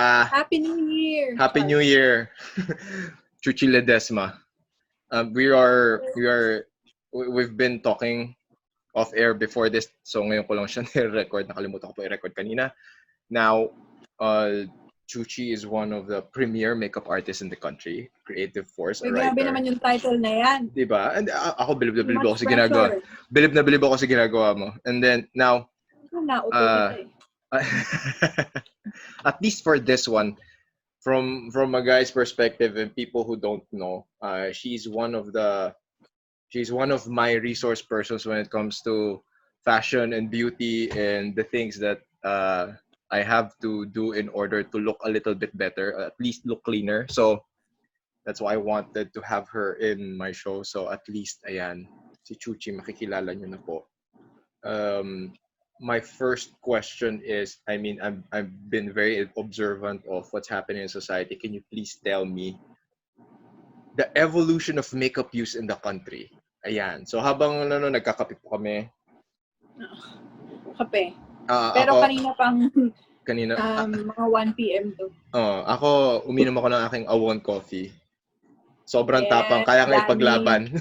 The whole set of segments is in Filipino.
Happy New Year! Happy New Year, Chuchie Ledesma. We've been talking off air before this, so ngayon ko lang siya ni-record. Nakalimutan ko pa i-record kanina. Now, Chuchie is one of the premier makeup artists in the country, creative force, a writer. Grabe naman yung title na yan. Diba? And ako bilib na bilib ako sa ginagawa. Bilib na bilib ako sa ginagawa mo. And then now, at least for this one, from a guy's perspective and people who don't know, she's one of my resource persons when it comes to fashion and beauty and the things that I have to do in order to look a little bit better, at least look cleaner. So that's why I wanted to have her in my show. So at least, ayan, si Chuchie, makikilala nyo na po. My first question is, I mean, I've been very observant of what's happening in society. Can you please tell me the evolution of makeup use in the country? Ayan. So habang nagkakape po kami. Kape. Pero kanina mga 1 p.m. to. Ako, uminom ako ng aking awon coffee. Sobrang tapang, kaya nga ipaglaban.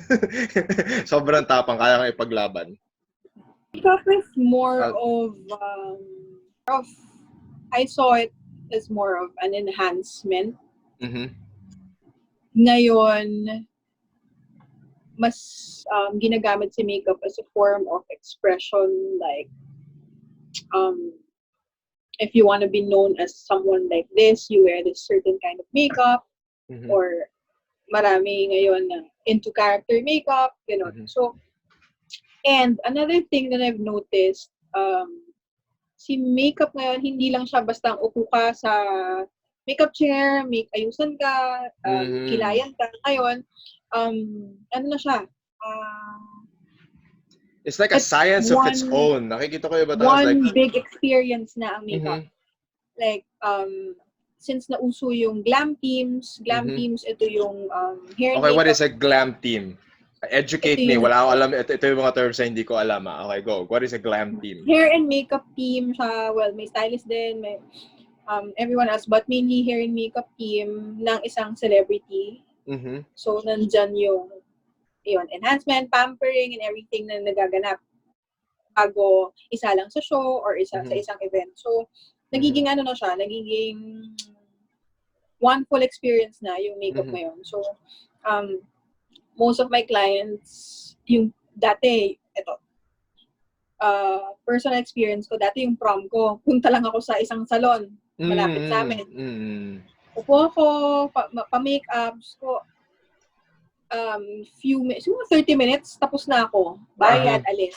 Sobrang tapang, kaya nga ipaglaban. Makeup is more of I saw it as more of an enhancement. Mm-hmm. Ngayon, mas ginagamit si makeup as a form of expression, like if you want to be known as someone like this, you wear this certain kind of makeup. Mm-hmm. Or marami ngayon into character makeup, Mm-hmm. So, and another thing that I've noticed, si makeup ngayon, hindi lang siya basta upo ka sa makeup chair, ayusan ka, kilayan ka. Ngayon, ano na siya? It's like a science of its own. Nakikita ko yung one big experience na ang makeup. Mm-hmm. Like, since nauso yung glam teams, ito yung hair Okay, makeup. What is a glam team? Educate me. Wala akong alam. Ito yung mga terms na hindi ko alam. Okay, go. What is a glam team? Hair and makeup team siya. Well, may stylist din, may everyone else, but mainly hair and makeup team ng isang celebrity. Mm-hmm. So, nandyan yung enhancement, pampering, and everything na nagaganap bago isa lang sa show or sa isang event. So, nagiging na siya, nagiging one full experience na yung makeup ngayon. So, most of my clients, yung dati, personal experience ko, dati yung prom ko, punta lang ako sa isang salon, malapit sa amin. Upo ako, pa-makeups ko, few minutes, 30 minutes, tapos na ako. Bayad, alis.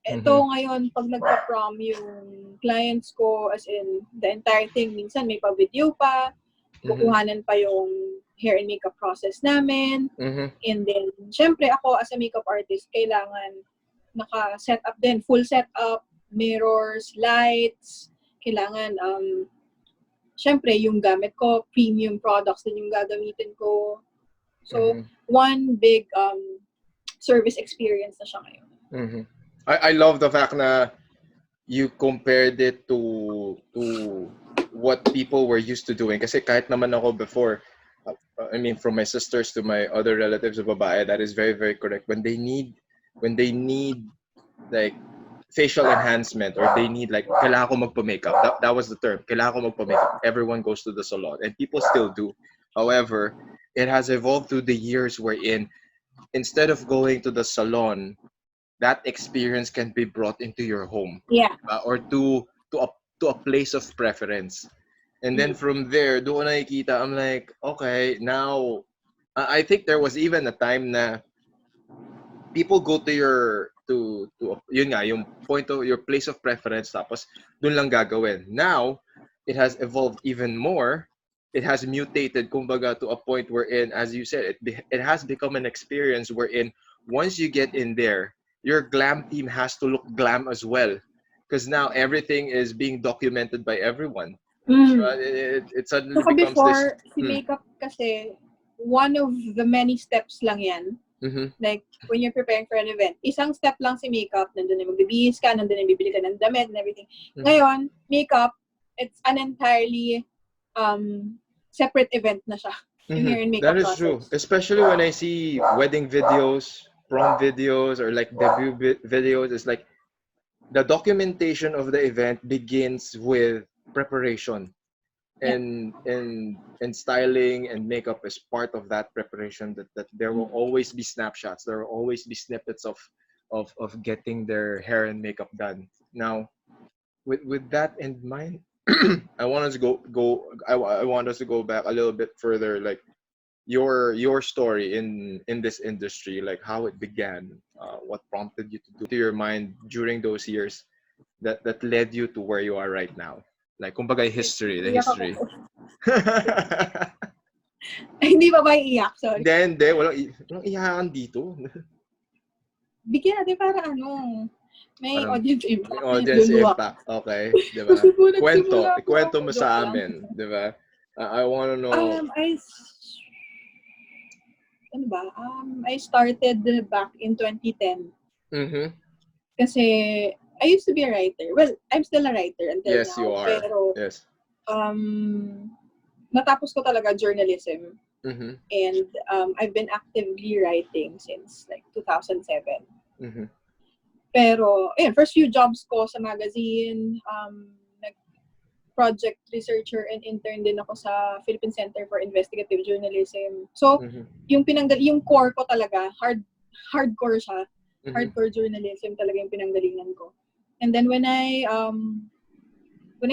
Ito ngayon, pag nagpa-prom yung clients ko, as in, the entire thing, minsan may pa-video pa, kukuhanan pa yung hair and makeup process namin. And then, syempre ako as a makeup artist, kailangan naka-set up din, full setup, mirrors, lights, kailangan, syempre yung gamit ko, premium products din yung gagamitin ko. So, one big service experience na siya ngayon. Mm-hmm. I love the fact na you compared it to what people were used to doing. Kasi kahit naman ako before, I mean, from my sisters to my other relatives of babae, that is very, very correct. When they need like facial enhancement or they need like, kailangan ko magpa-makeup. That was the term. Kailangan ko magpa-makeup. Everyone goes to the salon and people still do. However, it has evolved through the years wherein instead of going to the salon, that experience can be brought into your home. Yeah. Or to a place of preference. And then from there, doon nakikita, I'm like, okay, now, I think there was even a time na people go to yun nga, yung point of your place of preference, tapos doon lang gagawin. Now, it has evolved even more. It has mutated, kumbaga, to a point wherein, as you said, it has become an experience wherein once you get in there, your glam team has to look glam as well. Because now everything is being documented by everyone. So it suddenly becomes before, si makeup kasi, one of the many steps lang yan. Like, when you're preparing for an event, isang step lang si makeup, nandun na magbibihis ka, nandun na bibili ka ng damit and everything. Ngayon, makeup, it's an entirely separate event na siya. Yung hair and makeup That is process. true. Especially when I see wedding videos, prom videos, or like debut videos, it's like the documentation of the event begins with preparation. And styling and makeup is part of that preparation, that there will always be snapshots, there will always be snippets of getting their hair and makeup done. Now with that in mind, I want us to I want us to go back a little bit further, like your story in this industry, like how it began, what prompted you to your mind during those years that led you to where you are right now. Like, kumbaga, history, the history. Hindi ba iiyak? Sorry. Hindi. Walang iyakan dito. Bigyan natin para may parang, audience impact. May audience impact. Okay. Diba? Kwento mo sa amin. Diba? I wanna know. I started back in 2010. Mm-hmm. Kasi I used to be a writer. Well, I'm still a writer until yes, now. You are. Pero, yes. natapos ko talaga journalism. Mm-hmm. And I've been actively writing since like 2007. Mm-hmm. Pero, first few jobs ko sa magazine, project researcher and intern din ako sa Philippine Center for Investigative Journalism. So, yung core ko talaga, hardcore siya. Hardcore journalism talaga yung pinanggalingan ko. And then when I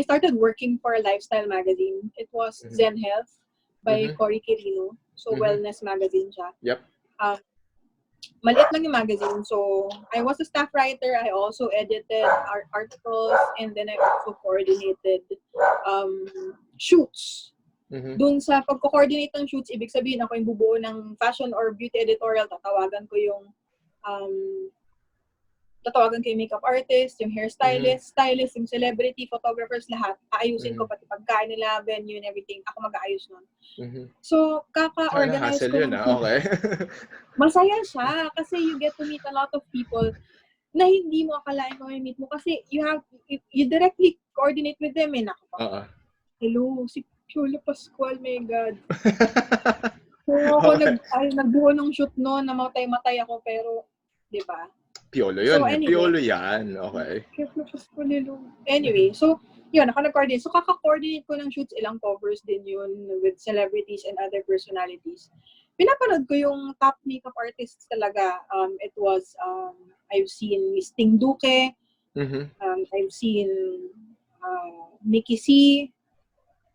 started working for a lifestyle magazine, it was Zen Health by Cory Quirino. So, wellness magazine siya. Yep. Maliit lang yung magazine. So, I was a staff writer. I also edited articles, and then I also coordinated shoots. Doon sa pagko-coordinate ng shoots, ibig sabihin ako yung bubuo ng fashion or beauty editorial. Tatawagan ko yung makeup artist, yung hairstylist, stylist, yung celebrity, photographers, lahat. Aayusin ko pati pagkain nila, venue and everything. Ako mag-aayos nun. So, kaka-organize ko. Yun, okay. Masaya siya kasi you get to meet a lot of people na hindi mo akalain kung may meet mo kasi you directly coordinate with them Hello, si Piolo Pascual, my God. Ako nagbuo ng shoot noon, namatay-matay ako, pero, di ba? Piolo yun. So, anyway, Piolo yan. Okay. Anyway, so, yun, ako nag-coordinate. So, kaka-coordinate ko ng shoots, ilang covers din yun with celebrities and other personalities. Pinapanood ko yung top makeup artists talaga. It was, I've seen Miss Ting Duque. I've seen Nikki C.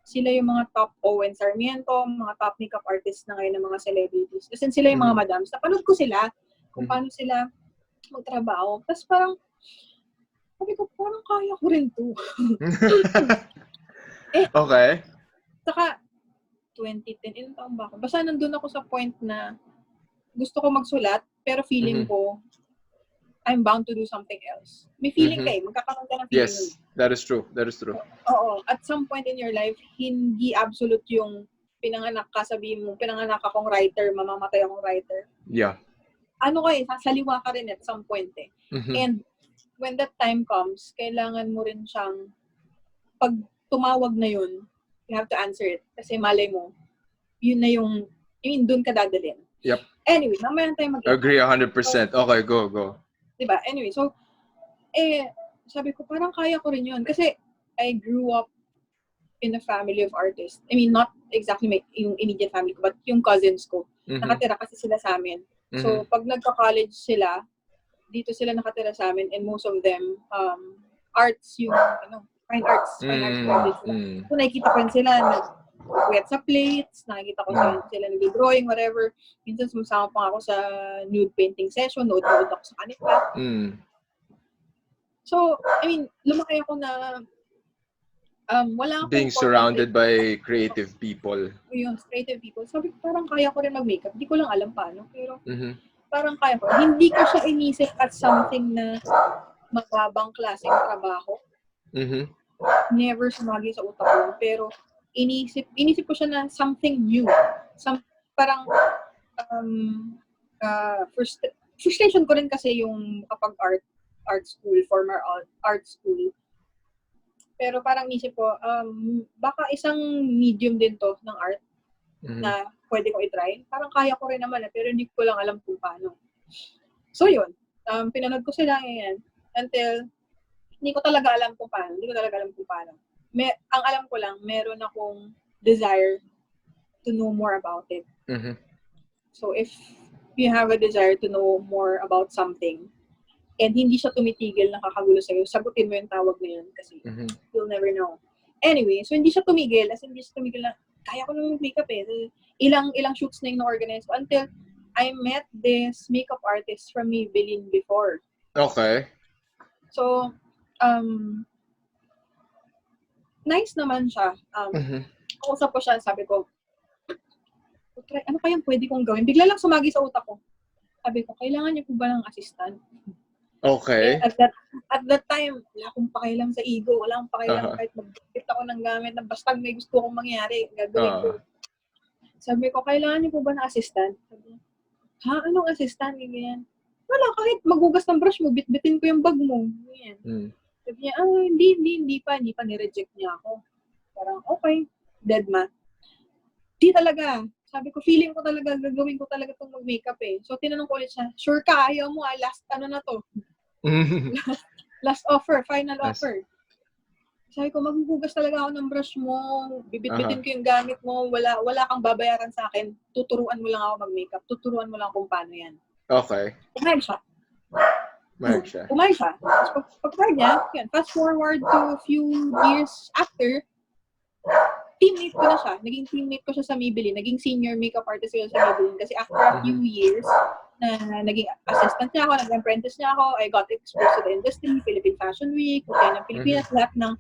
Sila yung mga top Owen Sarmiento, mga top makeup artists na ngayon ng mga celebrities. Kasi sila yung mga madams. Napanood ko sila kung paano sila magtrabaho. Tapos parang, sabi ko, parang kaya ko rin to. Okay. Saka, 2010, ilang taon ba ako? Basta nandun ako sa point na gusto ko magsulat, pero feeling ko, I'm bound to do something else. May feeling kayo, magkakaroon ka ng feeling. Yes, that is true. Oo. At some point in your life, hindi absolute yung pinanganak ka, sabihin mo, pinanganak akong writer, mamamatay akong writer. Yeah. Sasaliwa ka rin at some point And when that time comes, kailangan mo rin siyang, pag tumawag na yun, you have to answer it. Kasi malay mo, yun na yung, dun ka dadalhin. Yep. Anyway, mamaya tayo mag-iwan. Agree 100%. Okay, go. Diba? Anyway, so, sabi ko, parang kaya ko rin yun. Kasi, I grew up in a family of artists. Not exactly yung immediate family ko, but yung cousins ko. Nakatira kasi sila sa amin. So, pag nagka-college sila, dito sila nakatira sa amin, and most of them, arts, yung, fine arts college sila. So, nakikita ko rin sila, nag-wet sa plates, nakikita ko sila nag-drawing, whatever. Minsan, sumasama pa ako sa nude painting session, nood-nood ako sa kanila. So, lumaki ako na, wala akong being surrounded by creative people. Yun, creative people. Sabi ko, parang kaya ko rin mag-makeup. Hindi ko lang alam paano, pero parang kaya ko. Hindi ko siya inisip at something na mababang klaseng trabaho. Never sumagi sa utak ko. Pero inisip ko siya na something new. Parang frustration ko rin kasi yung kapag art school, former art school, Pero parang isip ko, baka isang medium din to ng art na pwede ko i-try. Parang kaya ko rin naman pero hindi ko lang alam kung paano. So yun, pinanood ko sila ngayon until hindi ko talaga alam kung paano. Ang alam ko lang, meron akong desire to know more about it. So if you have a desire to know more about something, and hindi siya tumitigil, nakakagulo sa'yo, sagutin mo yung tawag na yun kasi you'll never know. Anyway, so hindi siya tumigil na, kaya ko nang makeup eh. Ilang shoots na yung na-organize ko until I met this makeup artist from Maybelline before. Okay. So, nice naman siya. Kausap ko siya, sabi ko, ano kayang pwede kong gawin? Bigla lang sumagi sa utak ko. Sabi ko, kailangan niyo po ba ng assistant? Okay. At that time, wala akong pakialam sa ego. Wala akong pakialam kahit mag-gift ako ng gamit na basta may gusto kong mangyari. Gagawin ko. Sabi ko, kailangan niyo po ba ng assistant? Sabi ko, anong assistant? Ganyan. Wala, kahit maghugas ng brush mo, bitbitin ko yung bag mo. Ganyan. Sabi niya, hindi pa. Nireject niya ako. Parang, okay, dead ma. Di talaga. Sabi ko, feeling ko talaga, gagawin ko talaga itong mag-makeup eh. So, tinanong ko ulit siya, sure ka, ayaw mo last, na to? Last offer, final offer. Sabi ko, maghuhugas talaga ako ng brush mo, bibit-bitin ko yung gamit mo, wala kang babayaran sa akin, tuturuan mo lang ako mag-makeup, tuturuan mo lang kung paano yan. Okay. Pumayag siya. Pag-try niya, yan, fast forward to a few years after, teammate ko na siya. Naging teammate ko siya sa Maybelline. Naging senior makeup artist ko sa Maybelline. Kasi after a few years, na naging assistant niya ako, naging apprentice niya ako, I got exposed to the industry, Philippine Fashion Week, kaya ng Pilipinas, lahat ng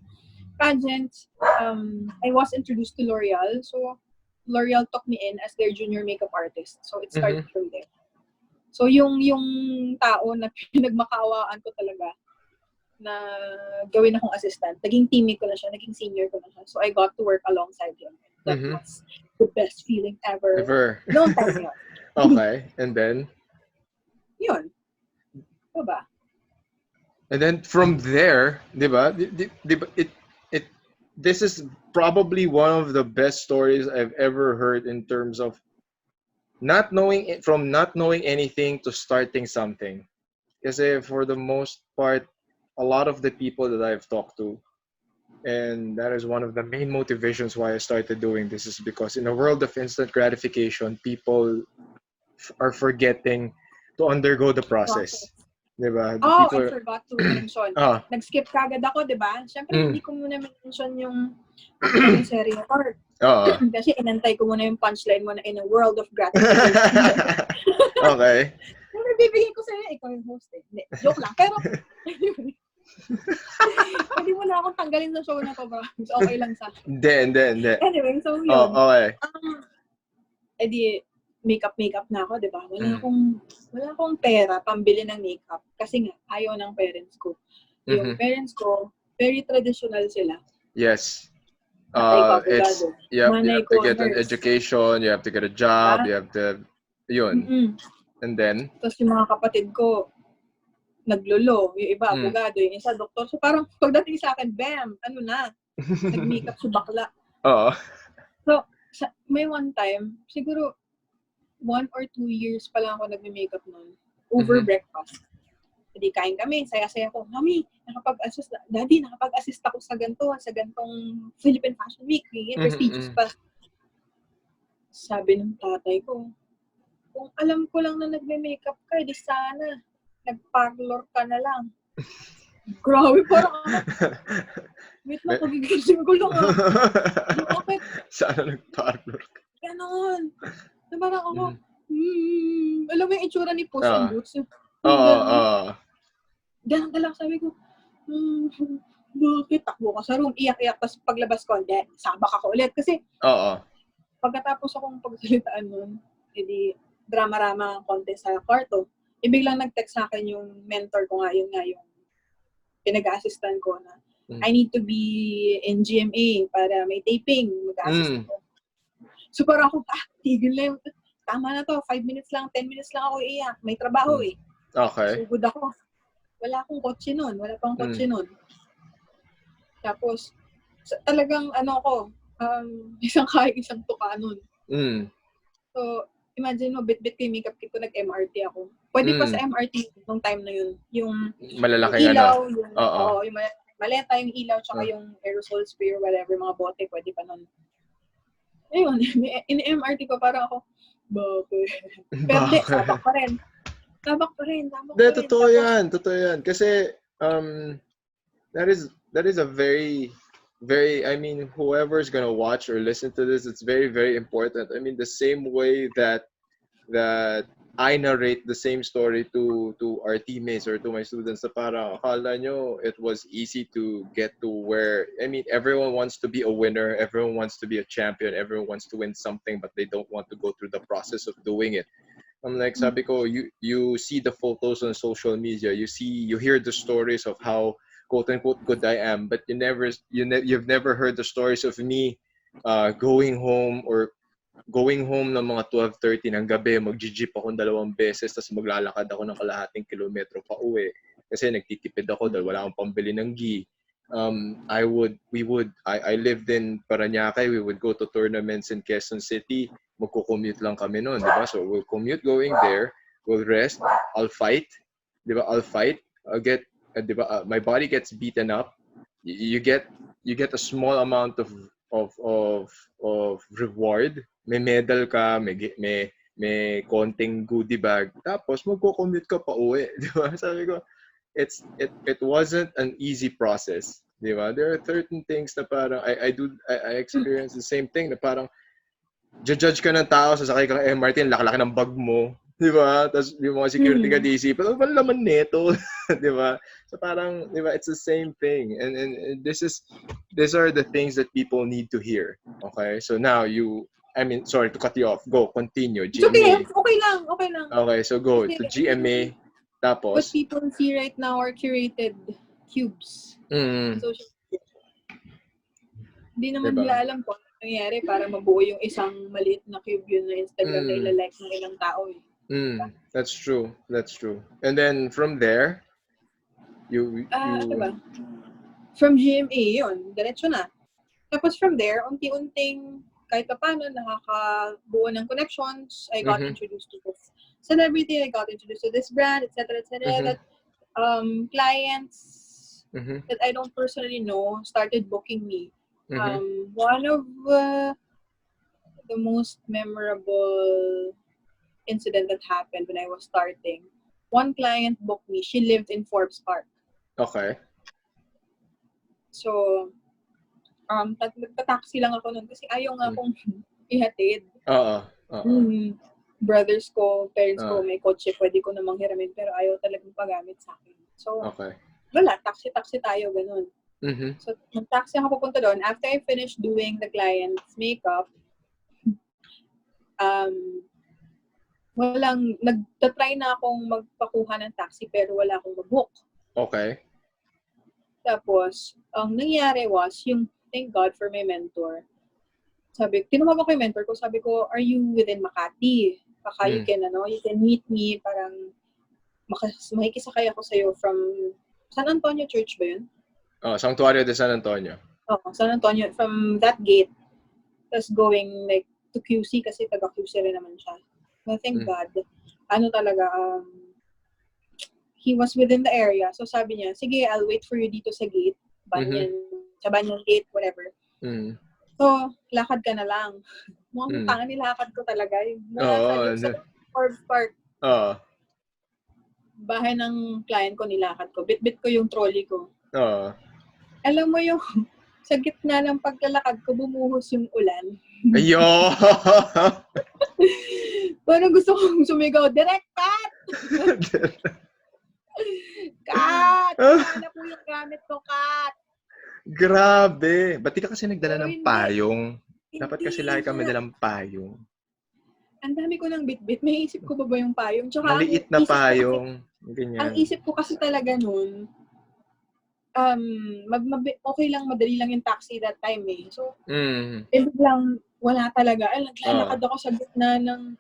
pageants. I was introduced to L'Oreal. So, L'Oreal took me in as their junior makeup artist. So, it started from there. So, yung tao na pinagmakaawaan ko talaga, na gawin akong assistant. Naging teammate ko na siya, naging senior ko na siya. So, I got to work alongside him. That was the best feeling ever. Long time yun. Okay, and then? Yun. Diba? And then from there, diba, this is probably one of the best stories I've ever heard in terms of not knowing anything to starting something. Kasi for the most part, a lot of the people that I've talked to, and that is one of the main motivations why I started doing this, is because in a world of instant gratification, people are forgetting to undergo the process. Diba? Oh, people... I forgot to mention. Nag-skip kagad ako, diba? Siyempre, hindi ko muna mention yung serye part. Kasi inantay ko muna yung punchline mo na in a world of gratification. Okay. Siyempre, bibigay ko sa'yo, ikaw yung host eh. Hindi, joke lang. Pero, pwede mo na akong tanggalin sa show na to, bro. Okay lang sa akin. Hindi. Anyway, so yun. Okay. Edi, makeup na ako, di ba? Wala akong pera pambili ng makeup kasi nga ayaw ng parents ko. Yung parents ko, very traditional sila. Yes. You have to get an education, you have to get a job, you have to yun. And then tapos yung mga kapatid ko naglolo, yung iba abogado, yung isa doktor. So parang pagdating sa akin, bam, nag-makeup si bakla. So may one time, siguro 1 or 2 years pa lang ako nag-makeup noon. Over breakfast. Hindi kain kami, saya-saya ko. Mami, Daddy, nakapag-assist ako sa gantong Philippine Fashion Week. Prestigious pa. Sabi ng tatay ko, kung alam ko lang na nagme-makeup ka, di sana nag-parlor ka na lang. Grabe, parang wait lang, pagigising ko lang Bakit? Sana nag-parlor ka? Ganon. Parang ako, alam mo yung itsura ni Puss in Boots? Ganon ka lang, sabi ko, bakit? Takbo ka sa room, iyak-iyak, tapos paglabas ko, sabak ako ulit. Kasi, pagkatapos akong pagsalitaan nun, edi, drama-rama ang konti sa kwarto, biglang nag-text sa akin yung mentor ko nga, yung pinag-assistant ko na, I need to be in GMA para may taping, mag-assist ko. So parang ako, tigil na yung, tama na to, 5 minutes lang, 10 minutes lang ako iiyak, may trabaho eh. Okay. So good ako. Wala akong kotse nun, wala pang kotse nun. Tapos, talagang isang kahit isang tuka nun. So, imagine mo, bit-bit ko yung makeup kit ko, nag-MRT ako. Pwede pa sa MRT nung time na yun. Yung malalaking ilaw, yung maleta, yung ilaw, tsaka yung aerosol spray or whatever, mga bote, pwede pa nun. Ayun, in-MRT ko, parang ako, bakit? Pero di, sabak pa rin. Totoo yan. Kasi, that is a very, very, I mean, whoever's gonna watch or listen to this, it's very, very important. I mean, the same way that I narrate the same story to our teammates or to my students, na parang akala nyo it was easy to get to where, I mean, everyone wants to be a winner, everyone wants to be a champion, everyone wants to win something, but they don't want to go through the process of doing it. I'm like, sabi ko, you see the photos on social media, you hear the stories of how quote unquote good I am, but you've never heard the stories of me going home ng mga 12:30 ng gabi, mag-jeep ako 2 beses, tapos maglalakad ako ng kalahating kilometro pa uwi kasi nagtitipid ako dahil wala akong pambili ng ghee. I lived in Parañaque, we would go to tournaments in Quezon City, magko-commute lang kami noon, di ba? So we'll commute going there, we'll rest, I'll fight, di ba? I'll get, di ba? My body gets beaten up, you get a small amount of reward, may medal ka, may konting goodie bag, tapos magko-commute ka pa uwi, di ba? Sabi ko, it wasn't an easy process, di ba? There are certain things na parang I experience the same thing na parang judge ka ng tao, sasakay ka ng MRT, laki-laki ng bag mo, di ba? Tapos yung mga security guard isip, ano ba naman neto? Di ba? So parang, di ba, it's the same thing. And these are the things that people need to hear. Okay? So now sorry to cut you off. Go, continue. GMA. Okay lang. Okay, so go to GMA. Tapos? What people see right now are curated cubes. Social media. Hindi naman nila alam po nangyari para mabuo yung isang maliit na cube yun na Instagram na ilalike ng ilang tao. That's true. And then from there, diba? From GMA yun, diretso na. Tapos from there, unti-unting kahit pa paano nakakabuo ng connections, I got introduced to this celebrity, I got introduced to this brand, etc. That clients that I don't personally know started booking me. One of the most memorable incident that happened when I was starting, one client booked me. She lived in Forbes Park. Okay. So, nagpa-taxi lang ako nun kasi ayaw nga akong ihatid. Brothers ko, parents ko, may kotse, pwede ko namang hiramin, pero ayaw talagang pagamit sa akin. So, wala, taxi tayo, ganun. So, nag-taxi ako papunta doon. After I finished doing the client's makeup, nagtatry na akong magpakuha ng taxi pero wala akong mag-book. Okay. Tapos, ang nangyari was, thank God for my mentor. Tinawag ako yung mentor ko, sabi ko, are you within Makati? Baka you can meet me, parang makikisakay ako sa'yo from San Antonio Church ba yun? Sanctuario de San Antonio. San Antonio, from that gate, tapos going like to QC kasi taga QC rin naman siya. So, thank God. He was within the area. So sabi niya, sige, I'll wait for you dito sa gate. Sa Banyan Gate, whatever. So, lakad ka na lang. Mukhang tangan nilakad ko talaga. Sa Forbes Park. Bahay ng client ko, nilakad ko. Bit-bit ko yung trolley ko. Alam mo yung sa gitna ng paglalakad ko, bumuhos yung ulan. Ayo! Parang gusto kong sumigaw, direct cut! Cut! Ano po yung gamit ko, cut! Grabe! Ba't di ka kasi nagdala ng payong? Dapat kasi lagi kami dalang payong. Ang dami ko ng bit-bit. May isip ko ba yung payong? Tsaka maliit na payong. Ganyan. Ang isip ko kasi talaga nun, okay lang, madali lang yung taxi that time eh. So, lang, wala talaga. Naglalakad ako sa gitna ng,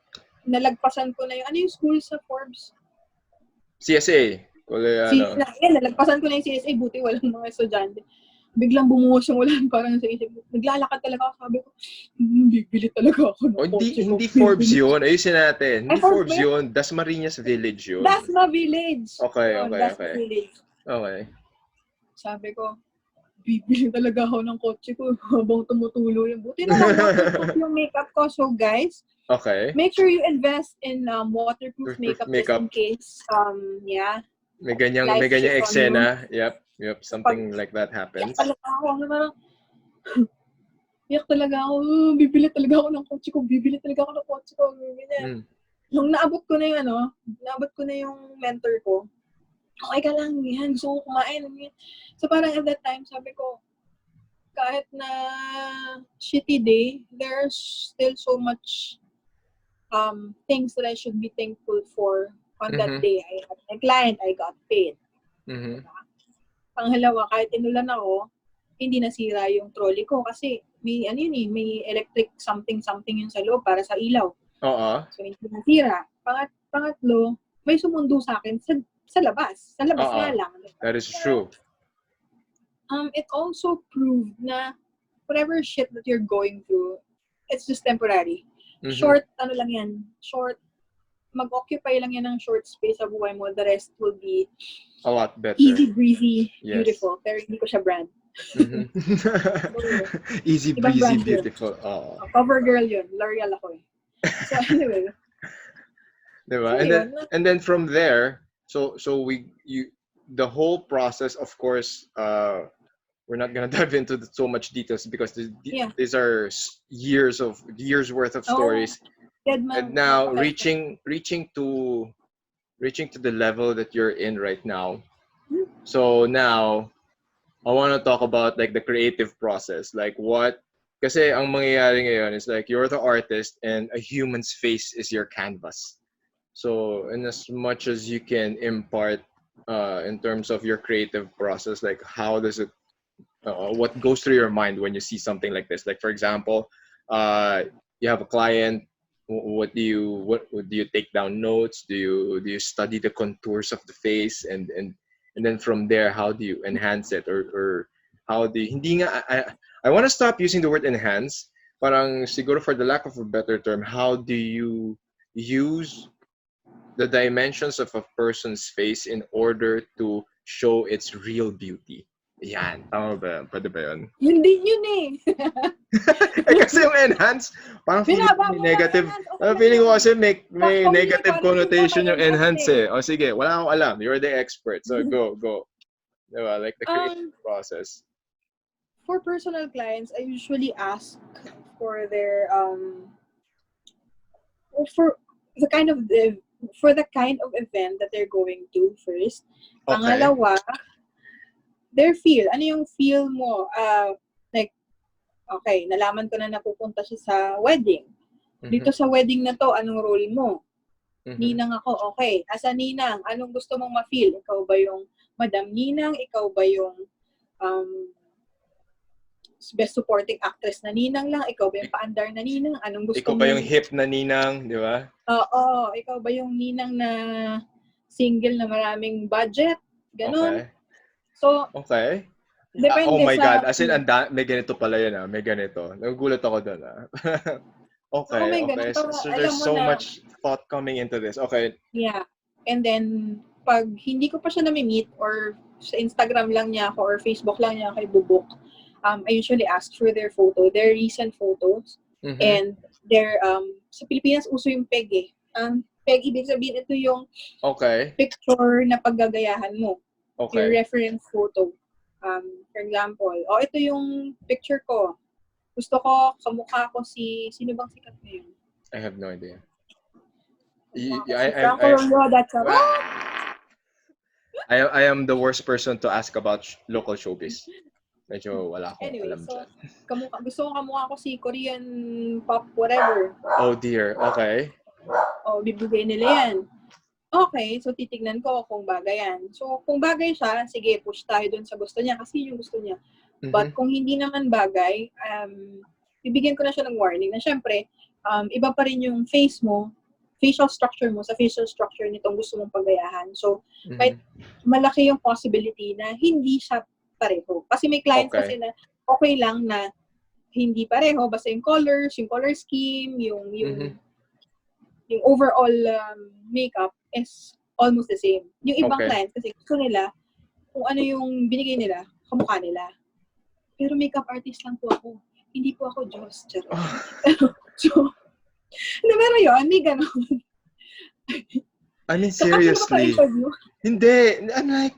nalagpasan ko na yung, ano yung school sa Forbes? CSA. Nalagpasan ko na yung CSA, buti walang mga estudyante. biglang bumuhos yung ulan parang sa isip. Naglalakad talaga ako. Sabi ko, bibili talaga ako ng kotse ko. Hindi Forbes yun. Ayusin natin. Hindi Forbes Forbes yun. Dasmariñas Village yun. Dasma Village. Okay. Dasma Village. Okay. Sabi ko, bibili talaga ako ng kotse ko habang tumutulo yung buti na lang waterproof yung makeup ko. So guys, make sure you invest in waterproof makeup just in case may ganyang eksena. Yep, something like that happens. Iyak talaga ako. Bibili talaga ako ng kotse ko. Ganyan. Nung naabot ko na yung mentor ko, okay ka lang, yan, gusto ko kumain. So parang at that time, sabi ko, kahit na shitty day, there's still so much things that I should be thankful for on that day. I had a client, I got paid. Pangalawa, kahit inulan ako, hindi nasira yung trolley ko kasi may electric something yun sa loob para sa ilaw. So hindi nasira. Pangatlo, may sumundo sa akin sa labas. Sa labas nga lang. That is true. It also proved na whatever shit that you're going through, it's just temporary. Short, mag-occupy lang yan ng short space sa buhay mo. The rest will be a lot better. Easy breezy, beautiful. Pero hindi ko siya brand. Easy breezy, beautiful. Cover girl yun. L'Oreal ako eh. So anyway. Diba? And then from there, so the whole process, of course, we're not gonna dive into so much details because these are years worth of stories. And now reaching to the level that you're in right now. So now I want to talk about like the creative process, like what. Kasi ang mangyayari ngayon is like you're the artist and a human's face is your canvas. So in as much as you can impart in terms of your creative process, like how does it, what goes through your mind when you see something like this? Like for example, you have a client. What do you take down notes? Do you study the contours of the face and then from there how do you enhance it or how do you, hindi nga I want to stop using the word enhance. Parang siguro for the lack of a better term, how do you use the dimensions of a person's face in order to show its real beauty? Yan, tama ba? Pwede ba yun? Yun din yun eh. Kasi yung enhance, parang feeling negative. Feeling ko kasi may negative connotation yung enhance eh. O sige, wala akong alam. You're the expert. So go. Diba? Like the creative process. For personal clients, I usually ask for their for the kind of event that they're going to first. Okay. Pangalawa, their feel. Ano yung feel mo? Like, okay, nalaman ko na napupunta siya sa wedding. Dito sa wedding na to, anong role mo? Ninang ako, okay. As a ninang, anong gusto mong ma-feel? Ikaw ba yung Madam Ninang? Ikaw ba yung best supporting actress na ninang lang? Ikaw ba yung paandar na ninang? Anong gusto mo? Ikaw ba yung hip na ninang, di ba? Oo. Ikaw ba yung ninang na single na maraming budget? Ganon. Okay. So, okay. Depende oh my God. sa... As in, may ganito pala yan ah. May ganito. Nagugulat ako doon ah. Okay. Oh my okay. God. So there's so much thought coming into this. Okay. Yeah. And then, pag hindi ko pa siya nami-meet or sa Instagram lang niya ako or Facebook lang niya ako ibubuk, I usually ask for their recent photos. And their, sa Pilipinas, uso yung peg eh. Peg, ibig sabihin, ito yung picture na paggagayahan mo. Your reference photo. For example, ito yung picture ko. Gusto ko, kamukha ko sino bang sikat ngayon? I have no idea. I am the worst person to ask about local showbiz. Medyo wala akong alam dyan. Gusto ko kamukha ko si Korean pop whatever. Oh dear, okay. Bibigay nila yan. Okay, so titignan ko kung bagay yan. So, kung bagay siya, sige, push tayo dun sa gusto niya kasi yung gusto niya. But kung hindi naman bagay, bibigyan ko na siya ng warning na syempre, iba pa rin yung face mo, facial structure mo sa facial structure nitong gusto mong pagayahan. So, kahit malaki yung possibility na hindi siya pareho. Kasi may clients kasi na okay lang na hindi pareho, basta yung colors, yung color scheme, yung overall makeup is almost the same. Yung ibang clients kasi gusto nila kung ano yung binigay nila, kamukha nila. Pero makeup artist lang po ako. Hindi po ako Diyos. So, pero yun, may ganun. I mean, seriously. Hindi. I'm like,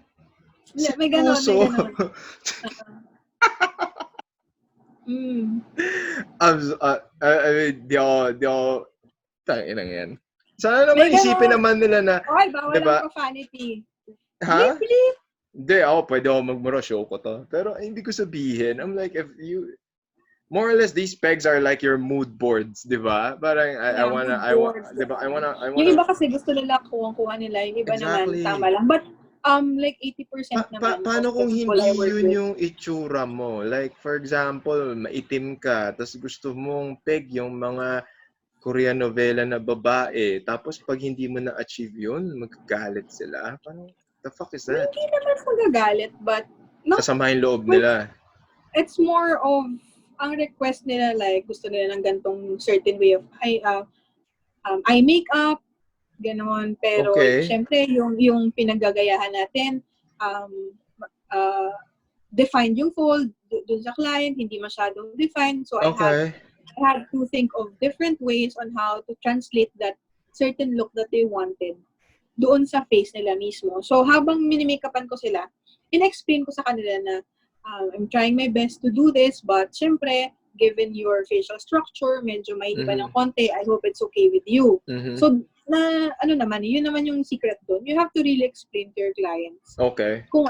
may ganun, may ganun. I mean, di ako, tangin yan. Sana naman isipin naman nila na, okay, bawal diba? ang profanity. Ha? Bleep. Hindi, pwede ako magmura, show ko to. Pero hindi ko sabihin. I'm like, if you, more or less, these pegs are like your mood boards, di ba? Parang, I wanna, yung iba kasi gusto nila kuha nila, yung iba naman, tama lang. But, like 80% naman. Paano kung hindi yun yung itsura mo? Like, for example, maitim ka, tapos gusto mong peg yung mga Korean novela na babae, tapos pag hindi mo na-achieve yun, magagalit sila. Parang, the fuck is that? Hindi naman magagalit, but kasama yung loob nila. It's more of, ang request nila, like, gusto nila ng gantong certain way of eye makeup, gano'n. Pero, syempre, yung pinaggagayahan natin, defined yung fold dun sa client, hindi masyadong defined. So, I had to think of different ways on how to translate that certain look that they wanted doon sa face nila mismo. So, habang minimakeupan ko sila, in-explain ko sa kanila na I'm trying my best to do this, but syempre, given your facial structure, medyo may iba ng konti, I hope it's okay with you. So, yun naman yung secret doon. You have to really explain to your clients. Kung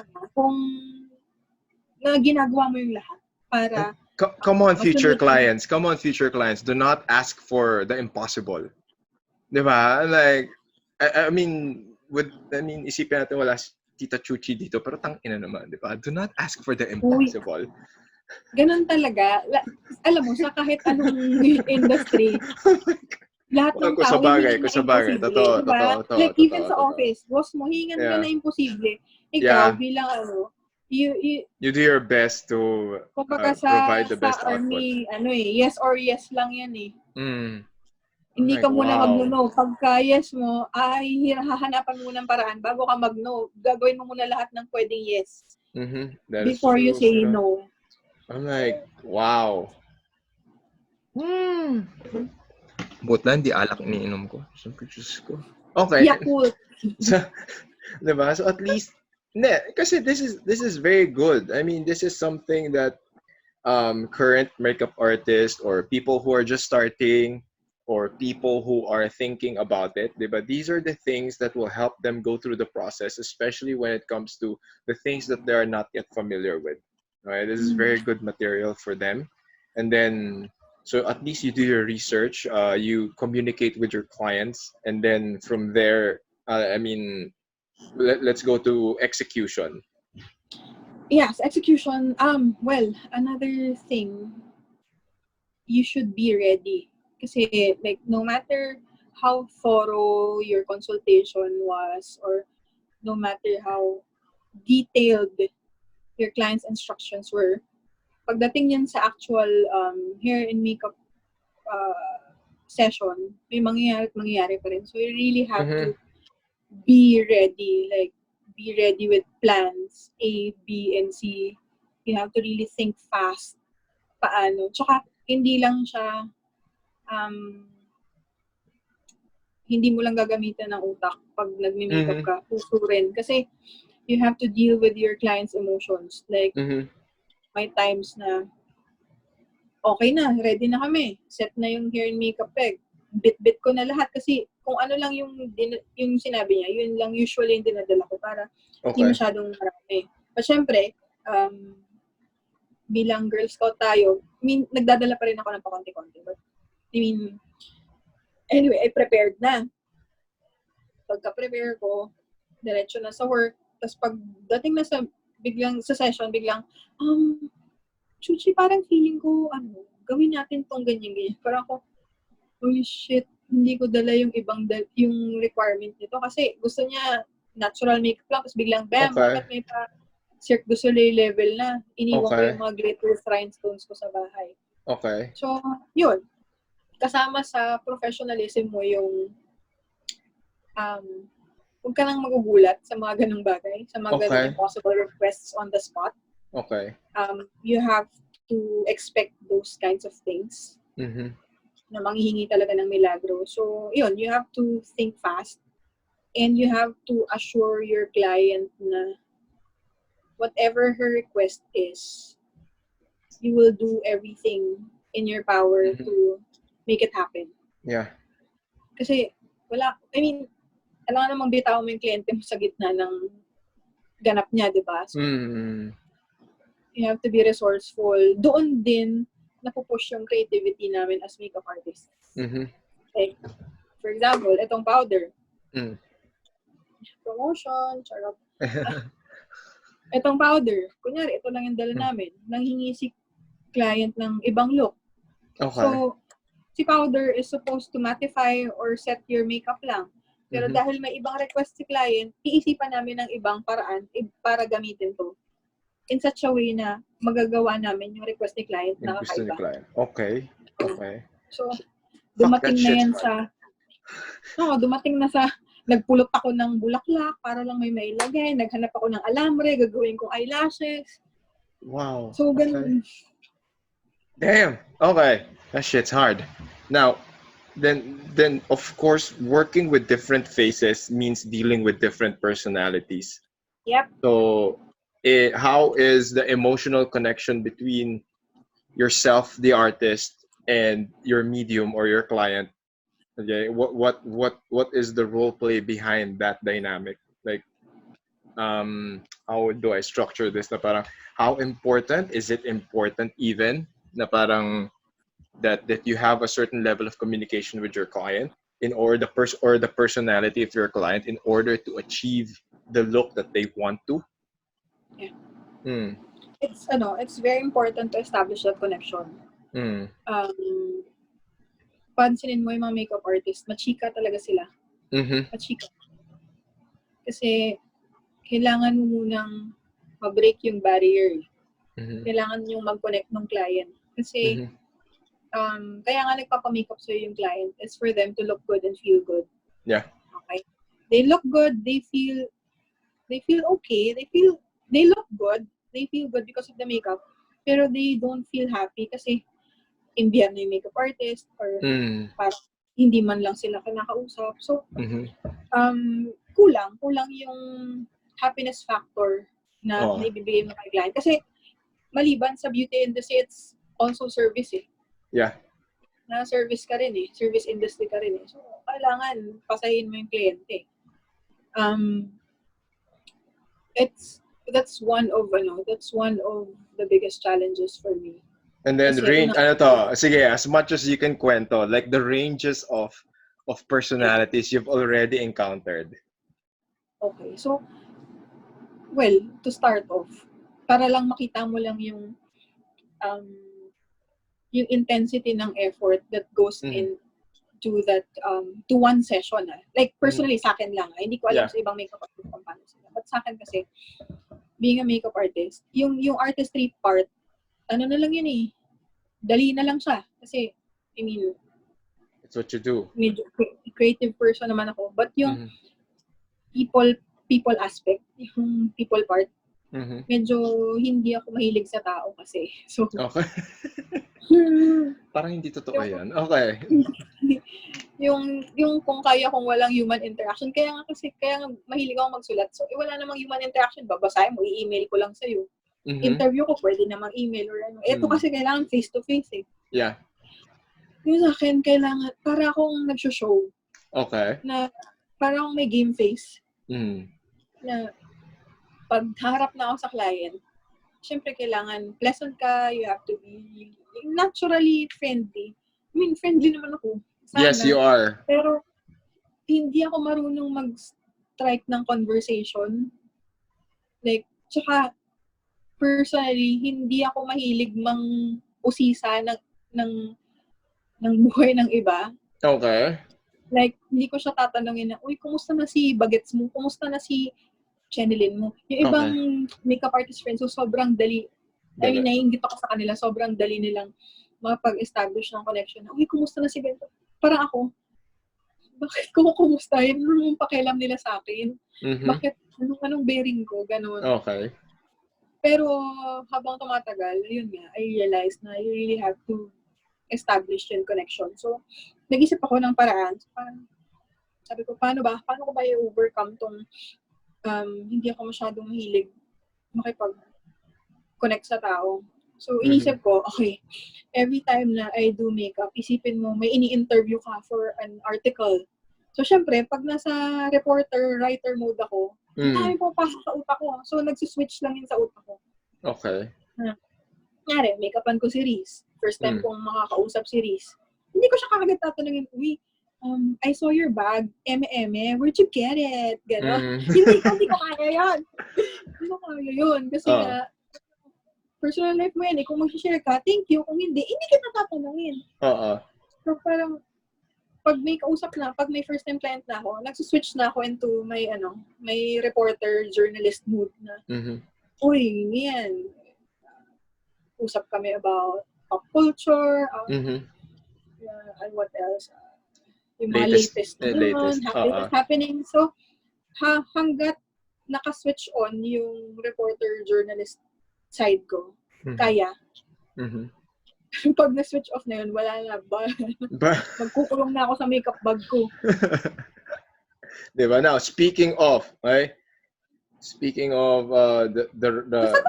na ginagawa mo yung lahat para... Come on, future clients. Do not ask for the impossible. Diba? Like, I mean, isipin natin wala si Tita Chuchie dito, pero tangina naman, di ba? Do not ask for the impossible. Ganun talaga. Alam mo, sa kahit anong industry, lahat ng tao hindi na imposible. Totoo. Like, even sa office, boss mo, hingan ka na imposible. Ikaw, bilang you do your best to provide the best army, output. Yes or yes lang yan eh. Hindi like, ka muna mag-no. Pagka yes mo, hahanapan mo ng paraan bago ka mag-no. Gagawin mo muna lahat ng pwedeng yes. Before you say no. I'm like, wow. Buti lang, di alak iniinom ko. Diyos ko. Okay. Yakult. Diba? So at least, kasi this is very good. I mean, this is something that current makeup artists or people who are just starting or people who are thinking about it, diba? These are the things that will help them go through the process, especially when it comes to the things that they are not yet familiar with. Right? This is very good material for them. And then, so at least you do your research, you communicate with your clients, and then from there, let's go to execution. Yes, execution. Well, another thing, you should be ready. Kasi, like, no matter how thorough your consultation was, or no matter how detailed your client's instructions were, pagdating yan sa actual hair and makeup session, may mangyayari pa rin. So, you really have to be ready. Like, be ready with plans A, B, and C. You have to really think fast. Paano? Tsaka, hindi lang siya, hindi mo lang gagamitan ng utak pag nagme-makeup ka. Puso rin. Kasi, you have to deal with your client's emotions. Like, may times na, okay na, ready na kami. Set na yung hair and makeup peg. Bit-bit ko na lahat kasi kung ano lang yung sinabi niya, yun lang usually yung dinadala ko para hindi masyadong marami. But syempre, bilang Girl Scout tayo, nagdadala pa rin ako ng pakonti-konti. But, anyway, I prepared na. Pagka-prepare ko, diretso na sa work. Tapos pagdating na sa session, biglang, Chuchie, parang feeling ko, gawin natin tong ganyan-ganyan. Parang ako, holy shit, hindi ko dala yung yung requirement nito. Kasi gusto niya natural makeup lang, tapos biglang, bakit may Cirque du Soleil level na. Iniwan ko Okay. yung mga glitter rhinestones ko sa bahay. Okay. So, yun. Kasama sa professionalism mo yung huwag ka nang magugulat sa mga ganung bagay, sa mga ganung Okay. impossible requests on the spot. Okay. You have to expect those kinds of things na manghihingi talaga ng milagro. So, yun, you have to think fast and you have to assure your client na whatever her request is, you will do everything in your power to make it happen. Yeah. Kasi, alam namang bitaw mo yung kliyente mo sa gitna ng ganap niya, di ba? So, you have to be resourceful. Doon din, napupush yung creativity namin as makeup artists. Like, for example, itong powder. Promotion, charot. Itong powder, kunyari, ito lang yung dala namin. Nanghingi si client ng ibang look. Okay. So, si powder is supposed to mattify or set your makeup lang. Pero dahil may ibang request si client, iisipan namin ng ibang paraan para gamitin to. In such a way na magagawa namin yung request ni client na kakaiba. Okay. Okay. So, dumating na yan dumating na sa, nagpulot ako ng bulaklak para lang may mailagay, naghanap ako ng alambre, gagawin kong eyelashes. Wow. So, ganun. Damn. Okay. That shit's hard. Now, then of course, working with different faces means dealing with different personalities. Yep. So, how is the emotional connection between yourself, the artist, and your medium or your client? Okay, what is the role play behind that dynamic? Like, how do I structure this? Na parang, how important is it important even na parang that you have a certain level of communication with your client in order the personality of your client in order to achieve the look that they want to? Yeah. It's very important to establish that connection. Pansinin mo yung mga makeup artist, machika talaga sila. Machika. Kasi kailangan mo munang ma-break yung barrier. Kailangan yung mag-connect ng client. Kasi kaya nga nagpapa-makeup sa'yo yung client is for them to look good and feel good. Yeah. Okay? They look good, they feel okay, they look good, they feel good because of the makeup, pero they don't feel happy kasi imbiyan na yung makeup artist or parang hindi man lang sila kinakausap. So, kulang yung happiness factor na naibibigay mo kay client. Kasi maliban sa beauty industry, it's also service eh. Yeah. Na service ka rin eh. Service industry ka rin eh. So, kailangan pasahin mo yung kliyente. That's one of the biggest challenges for me. And then sige, as much as you can kwento, like the ranges of personalities you've already encountered. Okay. So, well, to start off, para lang makita mo lang yung intensity ng effort that goes into that to one session. Like personally sa akin lang, hindi ko alam sa ibang makeup artist kung paano sila. But sa akin kasi being a makeup artist, yung artistry part, ano na lang yun eh. Dali na lang siya kasi it's what you do. Medyo creative person naman ako, but yung people aspect, yung people part, medyo hindi ako mahilig sa tao kasi. So, okay. Parang hindi totoo yan. Okay. yung kung kaya kong walang human interaction, kaya nga mahilig ako magsulat. So, wala namang human interaction, babasahin mo, i-email ko lang sa'yo. Interview ko, pwede namang email or ano. Ito kasi kailangan face-to-face eh. Yeah. Yung sa akin, kailangan, para akong nag-show. Okay. Na, para akong may game face. Na, pag harap na ako sa client, syempre kailangan pleasant ka, you have to be naturally friendly. Friendly naman ako. Sana. Yes, you are. Pero, hindi ako marunong mag-strike ng conversation. Like, tsaka, personally, hindi ako mahilig mang-usisa ng buhay ng iba. Okay. Like, hindi ko siya tatanungin na, uy, kumusta na si bagets mo? Kumusta na si channelin mo. Yung ibang makeup artist friends, so sobrang dali. I mean, naiingit ako sa kanila, sobrang dali nilang makapag-establish ng connection. Uy, kumusta na si Bento? Parang ako, bakit ko kumustahin? Anong pakialam nila sa akin? Bakit? Anong bearing ko? Ganon. Okay. Pero habang tumatagal, yun nga, I realized na you really have to establish yung connection. So, nag-isip ako ng paraan. So, parang, sabi ko, paano ko ba i-overcome tong hindi ako masyadong mahilig makipag-connect sa tao. So, inisip ko, okay, every time na I do makeup, isipin mo, may ini-interview ka for an article. So, syempre, pag nasa reporter, writer mode ako, tayo pumapasok sa utak ko. So, nagsiswitch lang yun sa utak ko. Okay. Ngari, make-upan ko si Reese. First time kong makakausap si Reese. Hindi ko siya kagad tatanungin, uy, I saw your bag, eme, where'd you get it? Gano'n. Hindi ko kaya yun. Hindi ko kaya yun. Kasi nga, personal life mo yan eh. Kung mag-share ka, thank you. Kung hindi kita tatanungin. So parang, pag may kausap na, pag may first time client na ako, nagsuswitch na ako into may reporter, journalist mood na, uy, yan. Usap kami about pop culture, and what else? Yung mga latest happening. So, hanggat naka-switch on yung reporter, journalist side ko, kaya. Pag na-switch off na yun, wala na ba? Magkukulong na ako sa makeup bag ko. Diba? Now, speaking of, Nasagot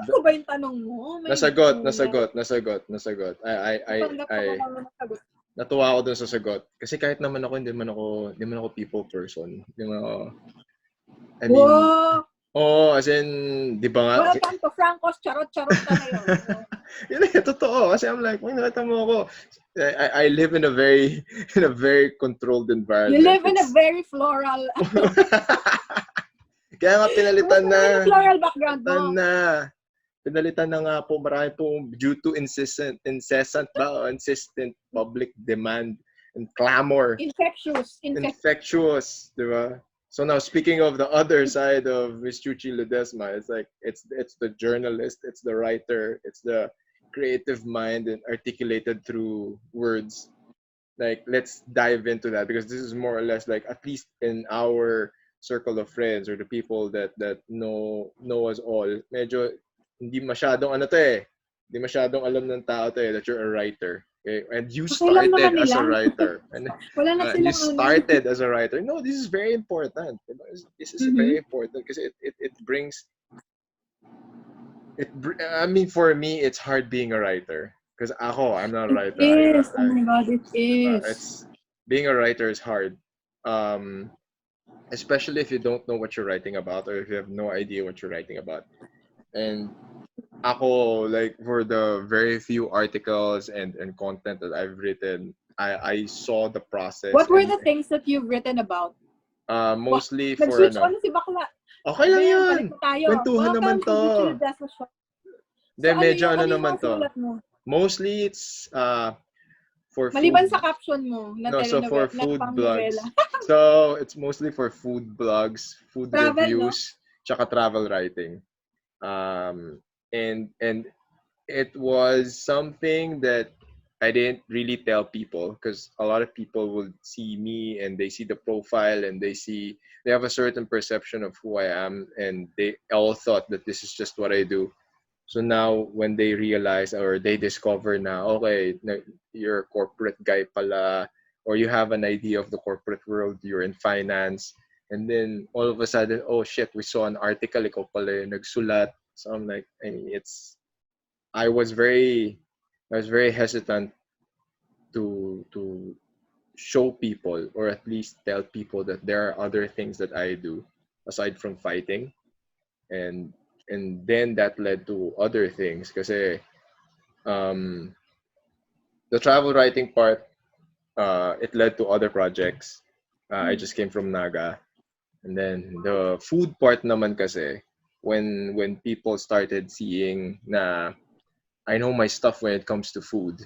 ko ba yung tanong mo? Nasagot. Natuwa ako dun sa sagot. Kasi kahit naman ako, hindi man ako people person. Hindi man ako, as in, di ba nga? Welcome to Franco's charot-charot na yun. Yun eh, totoo. Kasi I'm like, nakita mo ako. I live in a very controlled environment. You live in a very floral. Kaya nga pinalitan na. Floral background mo. Pinalitan na nga po, marami po due to insistent public demand and clamor. Infectious, di ba? So now, speaking of the other side of Miss Chuchie Ledesma, it's like, it's the journalist, it's the writer, it's the creative mind and articulated through words. Like, let's dive into that because this is more or less like, at least in our circle of friends or the people that know us all, medyo hindi masyadong hindi masyadong alam ng tao that you're a writer. Okay? And you started as a writer. And you started as a writer. No, this is very important. This is very important because it brings I mean, for me, it's hard being a writer. Because I'm not a writer. It is. Oh my God, it is. Being a writer is hard. Especially if you don't know what you're writing about or if you have no idea what you're writing about. And like, for the very few articles and content that I've written, I saw the process. What were the things that you've written about? Mostly for nag-switch on si Bakla. Okay lang yun. Kwentuhan naman to. Then medyo naman to. Mostly it's for food. Maliban sa caption mo na so for food blogs. So it's mostly for food blogs, food travel, reviews, tsaka travel writing. And it was something that I didn't really tell people because a lot of people will see me and they see the profile and they have a certain perception of who I am and they all thought that this is just what I do. So now when they realize or they discover na, okay, you're a corporate guy pala, or you have an idea of the corporate world, you're in finance, and then all of a sudden, oh shit, we saw an article, ikaw pala yung nagsulat. So I'm like, I was very hesitant to show people or at least tell people that there are other things that I do aside from fighting. And then that led to other things kasi the travel writing part, it led to other projects. I just came from Naga. And then the food part naman kasi, when people started seeing na I know my stuff when it comes to food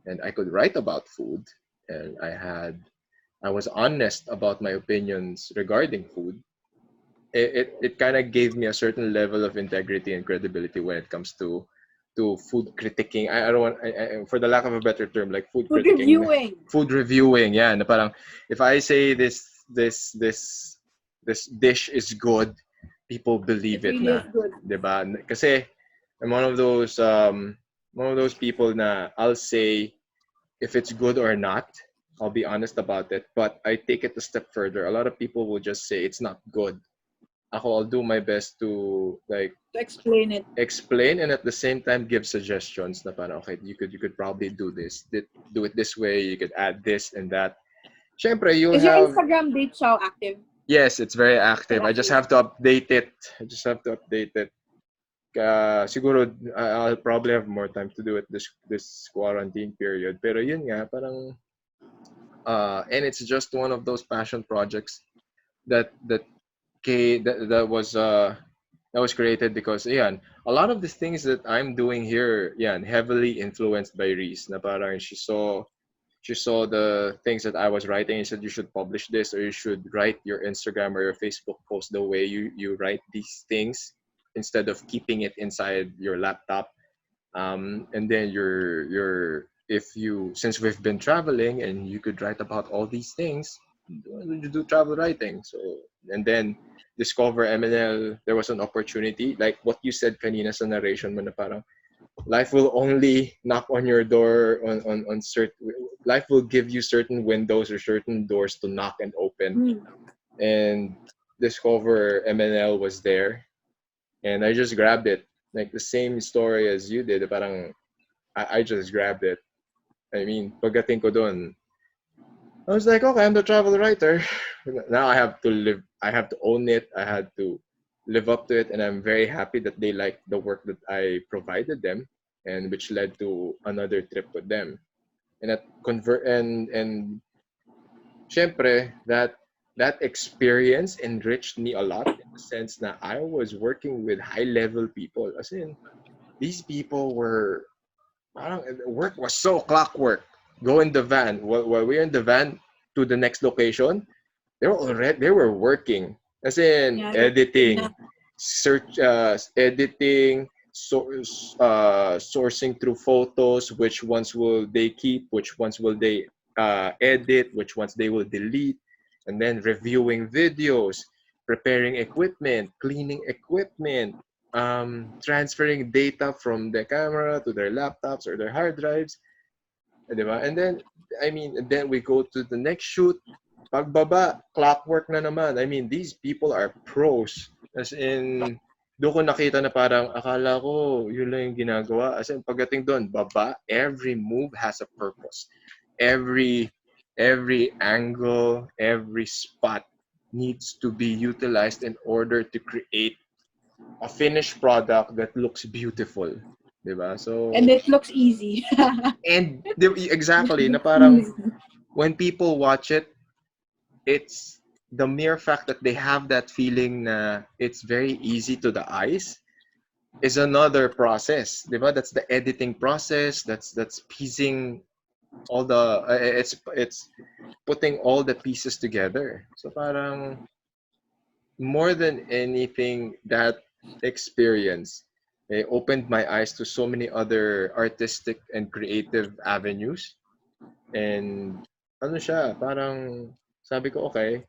and I could write about food and I was honest about my opinions regarding food, it kind of gave me a certain level of integrity and credibility when it comes to food critiquing. I don't want, for the lack of a better term, like food Food critiquing, reviewing. food reviewing. Yeah, na parang if I say this dish is good, people believe It it really na, is good. 'di ba? Kasi I'm one of those people na I'll say if it's good or not. I'll be honest about it, but I take it a step further. A lot of people will just say it's not good. I'll do my best to like To explain it. explain and at the same time give suggestions na parang, okay, you could probably do this, do it this way, you could add this and that. Syempre, you Is your have, Instagram date show active? yes, it's very active. I just Correct. have to update it. Siguro I'll probably have more time to do it this quarantine period. Pero yun nga, parang and it's just one of those passion projects that that that was created because a lot of the things that I'm doing here, heavily influenced by Reese. Na parang she saw the things that I was writing and said you should publish this or you should write your Instagram or your Facebook post the way you write these things instead of keeping it inside your laptop. And then if you since we've been traveling and you could write about all these things, you do travel writing. So and then discover MNL, there was an opportunity like what you said kanina sa narration mo na parang life will only knock on your door on certain, life will give you certain windows or certain doors to knock and open. And discover MNL was there and I just grabbed it, like the same story as you did. Parang I just grabbed it. I mean, pagdating ko doon, I was like, okay, I'm the travel writer. Now I have to own it. I had to live up to it. And I'm very happy that they liked the work that I provided them and which led to another trip with them. And and syempre, that experience enriched me a lot in the sense that I was working with high level people. As in, these people were, work was so clockwork. Go in the van. While we're in the van to the next location, they were working. As in editing, editing, sourcing through photos, which ones will they keep, which ones will they edit, which ones they will delete, and then reviewing videos, preparing equipment, cleaning equipment, transferring data from the camera to their laptops or their hard drives, diba? And then, and then we go to the next shoot. Pagbaba, clockwork na naman. I mean, these people are pros. As in, doon ko nakita na parang akala ko yun lang yung ginagawa. As in, pagdating doon, baba, every move has a purpose. Every angle, every spot needs to be utilized in order to create a finished product that looks beautiful. Diba? So, and it looks easy. and exactly, na parang when people watch it, it's the mere fact that they have that feeling na it's very easy to the eyes is another process, diba? That's the editing process. That's piecing all the it's putting all the pieces together. So parang more than anything, that experience opened my eyes to so many other artistic and creative avenues. And ano siya, parang sabi ko, okay,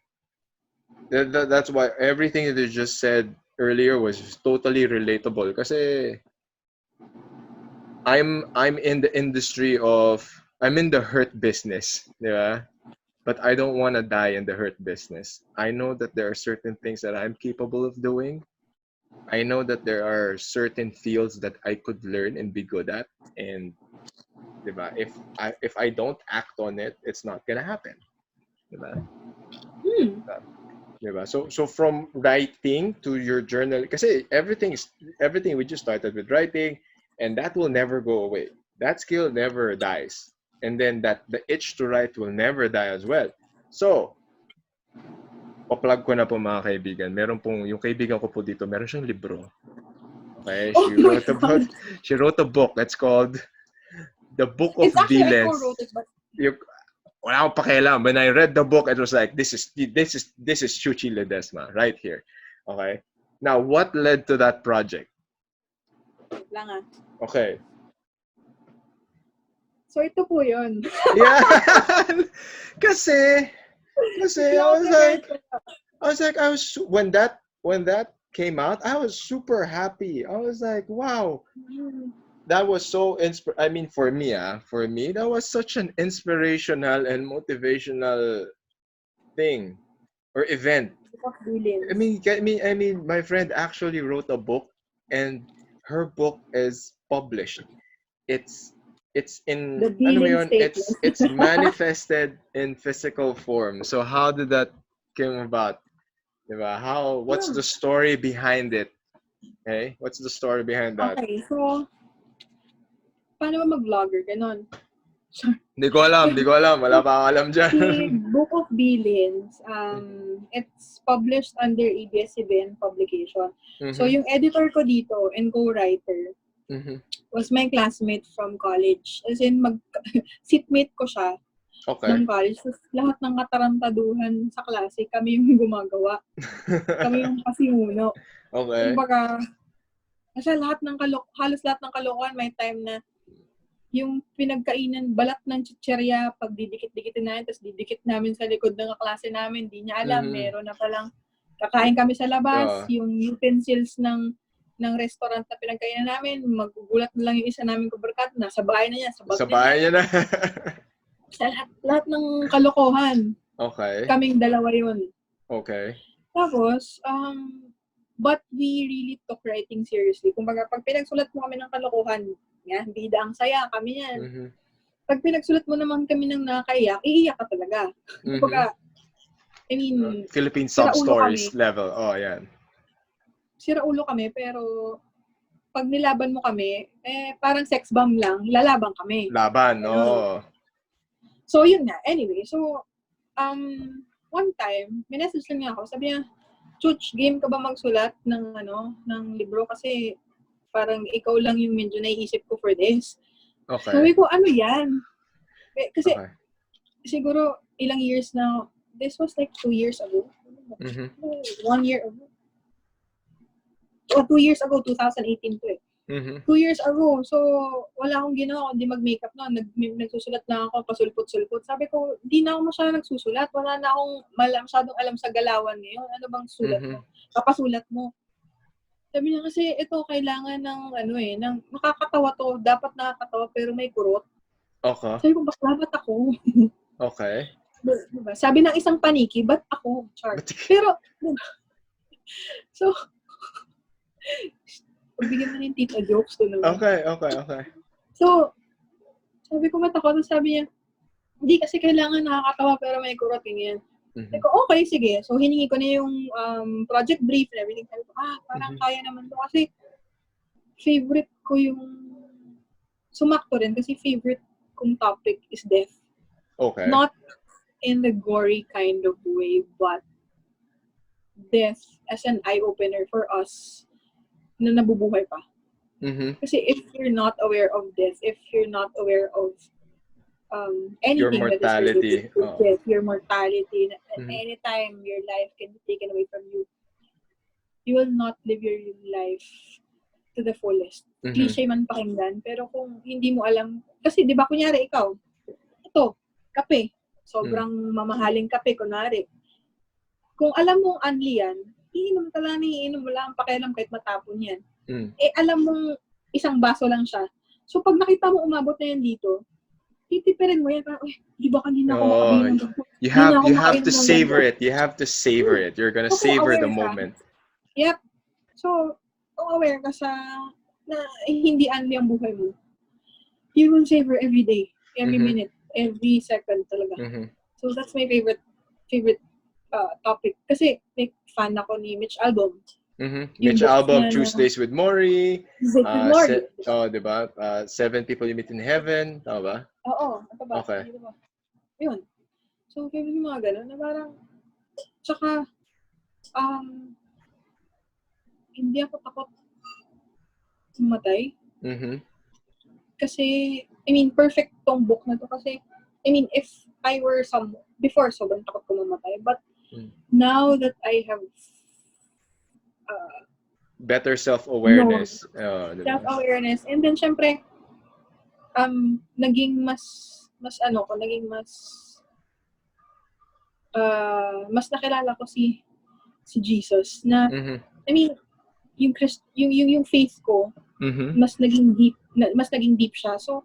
that's why everything that you just said earlier was totally relatable. Kasi I'm in the industry of, I'm in the hurt business, di ba? But I don't want to die in the hurt business. I know that there are certain things that I'm capable of doing. I know that there are certain fields that I could learn and be good at. And diba, if I don't act on it, it's not gonna happen. Diba? Diba? So from writing to your journal, kasi everything we just started with writing, and that will never go away. That skill never dies. And then that the itch to write will never die as well. So, pa-plug ko na po mga kaibigan. Meron pong, yung kaibigan ko po dito, meron siyang libro. Okay? She wrote a book. That's called The Book of It's actually I Villains. co-wrote it, but Wala akong pakialam. When I read the book, it was like, this is Chuchie Ledesma right here. Okay. Now, what led to that project? Wait lang ah. Okay. So, ito po yun. Yeah. Kasi when that came out, I was super happy. I was like, wow. That was so for me, that was such an inspirational and motivational thing or event. I mean, my friend actually wrote a book, and her book is published. It's in The billing statement. it's manifested in physical form. So how did that came about? Diba? What's the story behind it? Okay? What's the story behind that? Okay, so, paano ba mag-vlogger? Ganon. Hindi ko alam. Wala pa ako alam dyan. The Book of Billings, it's published under ABS-CBN publication. So, yung editor ko dito and co-writer was my classmate from college. As in, seatmate ko siya ng college. So, lahat ng katarantaduhan sa klase, kami yung gumagawa. Kami yung pasimuno. Okay. Kumbaga, kasi halos lahat ng kalokohan, may time na yung pinagkainan, balat ng chicherya, pag didikit-dikitin namin, tapos didikit namin sa likod ng klase namin, di niya alam, meron na palang kakain kami sa labas, yung utensils ng restaurant na pinagkainan namin, magugulat na lang yung isa namin kubarkat, nasa bahay na niya, sa bahay niya na. Sa lahat ng kalokohan. Okay. Kaming dalawa yun. Okay. Tapos, but we really took writing seriously. Kumbaga, pag pinagsulat mo kami ng kalokohan, yan, bida ang saya, kami yan. Pag pinagsulat mo naman kami ng nakaiyak, iiyak ka talaga. Kumbaga, I mean, Philippine Sob Stories level. Oh, yan. Sira ulo kami, pero pag nilaban mo kami, parang sex bomb lang, lalaban kami. Laban, So, yun nga. Anyway, so, one time, minessage lang niya ako, sabi niya, Chuch, game ka ba magsulat ng libro? Kasi parang ikaw lang yung medyo naiisip ko for this. Okay. Sabi ko, ano yan? Kasi, siguro, ilang years na, this was like 2 years ago. 1 year ago. 2 years ago, 2018 to 2 years ago. So, wala akong ginawa, hindi mag-makeup na. Nagsusulat na ako, pasulpot-sulpot. Sabi ko, hindi na ako masyadong nagsusulat. Wala na akong masyadong alam sa galawan ngayon. Ano bang sulat mo? Papasulat mo. Sabi niya kasi, ito kailangan ng, ng nakakatawa to. Dapat nakakatawa, pero may kurot. Okay. Sabi ko, ba't ako? Okay. Diba? Sabi ng isang paniki, ba't ako? Char. Pero, so, pagbigyan mo ng tita jokes to naman. Okay. So, sabi ko, ba't ako? Sabi niya, hindi kasi kailangan nakakatawa, pero may kurot yan. Sabi ko, okay, sige. So, hiningi ko na yung project brief and everything. Sabi ko, parang kaya naman to. Kasi, favorite ko yung sumakto rin. Kasi favorite kong topic is death. Okay. Not in the gory kind of way, but death as an eye-opener for us na nabubuhay pa. Kasi if you're not aware of death, if you're not aware of anything your mortality. that is related to death, your mortality, anytime your life can be taken away from you, you will not live your life to the fullest. Cliche man pakinggan, pero kung hindi mo alam, kasi di ba kunyari ikaw, ito, kape, sobrang mamahaling kape, kunwari, kung alam mong unli yan, iinom ka lang, iinom mo lang, pakialam kahit matapon yan. Alam mong isang baso lang siya. So, pag nakita mo umabot na yan dito, titipirin mo yan. Di ba kanina ako makabilang? You have to savor it. You have to savor it. You're gonna savor the moment. Yep. So, kung aware ka sa na hindi unli ang buhay mo, you will savor every day, every minute, every second talaga. So, that's my favorite topic. Kasi, like, fan ako ni Mitch album. Mitch album, Tuesdays with Maury. Diba? 7 People You Meet in Heaven. Tama ba? Oo. Ito ba? Okay. Yun. So, favorite yung mga gano'n na parang, tsaka, hindi ako takot mamatay. Kasi, I mean, perfect tong book na to. Kasi, I mean, if I were before, sobrang takot ko mamatay. But, now that I have better self-awareness. Diba? Self-awareness. And then, syempre, naging mas nakilala ko si Jesus na, I mean, yung faith ko, mas naging deep siya. So,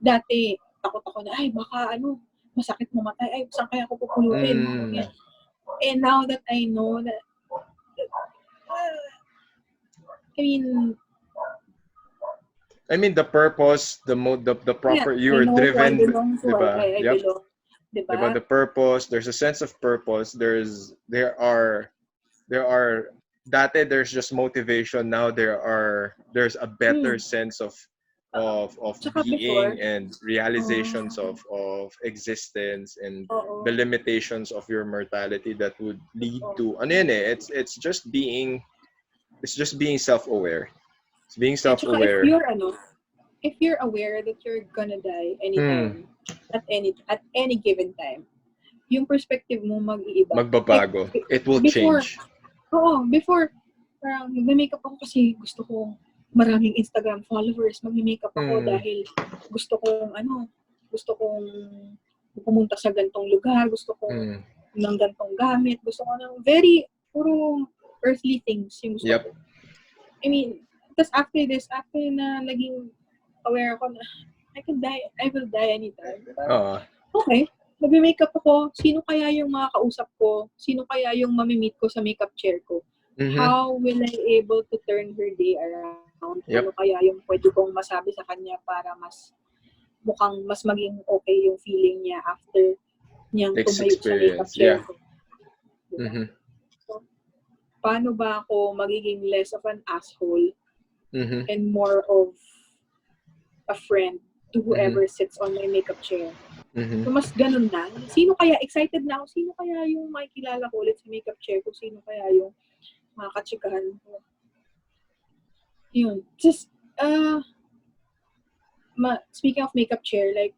dati, takot ako na, ay, baka masakit mamatay, ay, saan kaya ako pupulutin? And now that I know that, I mean, the purpose, the proper, you are driven, diba? Diba? The purpose, there's a sense of purpose. There are, dati there's just motivation. Now there's a better sense of being and realizations of existence and the limitations of your mortality that would lead to, it's just being self-aware. It's being self-aware. If you're aware that you're gonna die anytime, at any given time, yung perspective mo mag-iiba. Magbabago. It will change. Before, parang mag-makeup ako kasi gusto ko maraming Instagram followers. Mag-makeup ako dahil gusto kong pumunta sa gantong lugar, gusto kong ng gantong gamit, gusto ko ng puro earthly things yung gusto ko. I mean, tas after na naging aware ako na I will die anytime. Okay, mag-makeup ako. Sino kaya yung makakausap ko? Sino kaya yung mamimit ko sa makeup chair ko? How will I able to turn her day around? Ano kaya yung pwede kong masabi sa kanya para mas maging okay yung feeling niya after niyang tumayo sa makeup chair ko? Diba? So, paano ba ako magiging less of an asshole and more of a friend to whoever sits on my makeup chair? So, mas ganun na. Sino kaya, excited na ako, sino kaya yung makikilala ko ulit sa makeup chair ko? Sino kaya yung makakatsikahan ko? Yun. Just, speaking of makeup chair, like,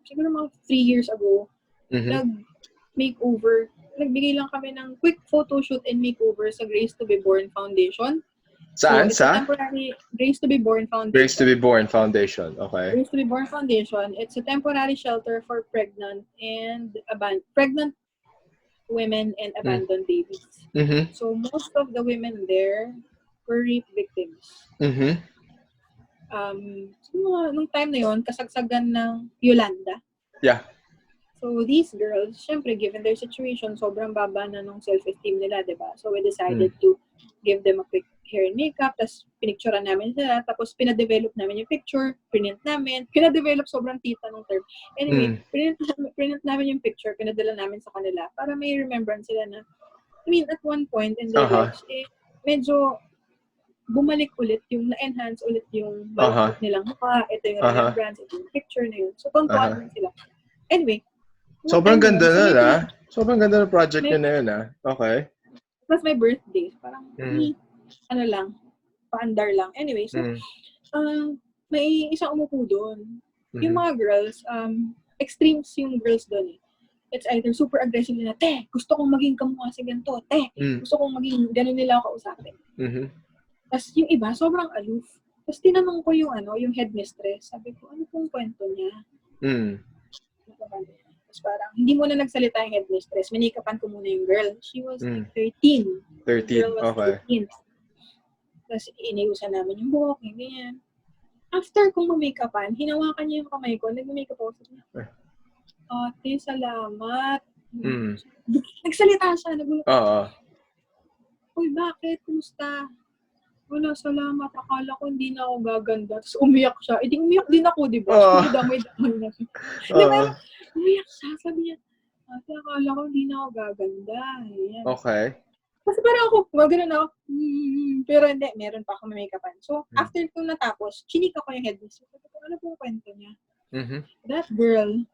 siguro mga 3 years ago, nag-makeover, nagbigay lang kami ng quick photo shoot and makeover sa Grace to be Born Foundation. Saan? So, it's a temporary Grace to be Born Foundation. Grace to be Born Foundation, okay. Grace to be Born Foundation. It's a temporary shelter for pregnant women and abandoned babies. So most of the women there were rape victims. Nung time na yon, kasagsagan ng Yolanda. Yeah. So these girls, syempre, given their situation, sobrang baba na nung self-esteem nila, diba? So we decided to give them a quick hair and makeup, tapos pinicturean namin sila, tapos pinadevelop namin yung picture, print namin, pinadevelop, sobrang tita nung term. Anyway, print namin yung picture, pinadala namin sa kanila, para may remembrance sila na, I mean, at one point in their lives, medyo bumalik ulit yung, na-enhance ulit yung malapit nilang mukha, ito yung remembrance, ito yung picture na yun. So, tontuan naman sila. Anyway. Sobrang ganda na, Sobrang ganda ng project na yun, Okay. It was my birthday. Parang, paandar lang. Anyway, so, may isang umupo doon. Yung mga girls, extremes yung girls doon. It's either super aggressive na, gusto kong maging kamukha si ganito. Gusto kong maging, gano'n nila ako usapin. Tapos yung iba, sobrang aloof. Tapos tinanong ko yung headmistress. Sabi ko, ano pong kwento niya? Tapos parang, hindi mo na nagsalita yung headmistress. Minikapan ko muna yung girl. She was like 13. 13, girl was okay. 13. Tapos iniusan namin yung buhok, yung ganyan. After kong mamikapan, hinawakan niya yung kamay ko, nag-makeup ako. Ate, salamat. Nagsalita siya, nagulat. Uy, bakit? Kumusta? Wala, salamat. Akala ko hindi na ako gaganda. Tapos umiyak siya. Di umiyak din ako, di ba? Damay-damay na siya. Diba? Umiyak siya. Sabi niya, ate, akala ko hindi na ako gaganda. Ayan. Okay. Kasi parang ako, gano'n ako. Pero hindi, meron pa ako may-makeupan. So, after kong natapos, chinika ko yung headmistress. Sabi ko, ano pong kwento niya? That girl,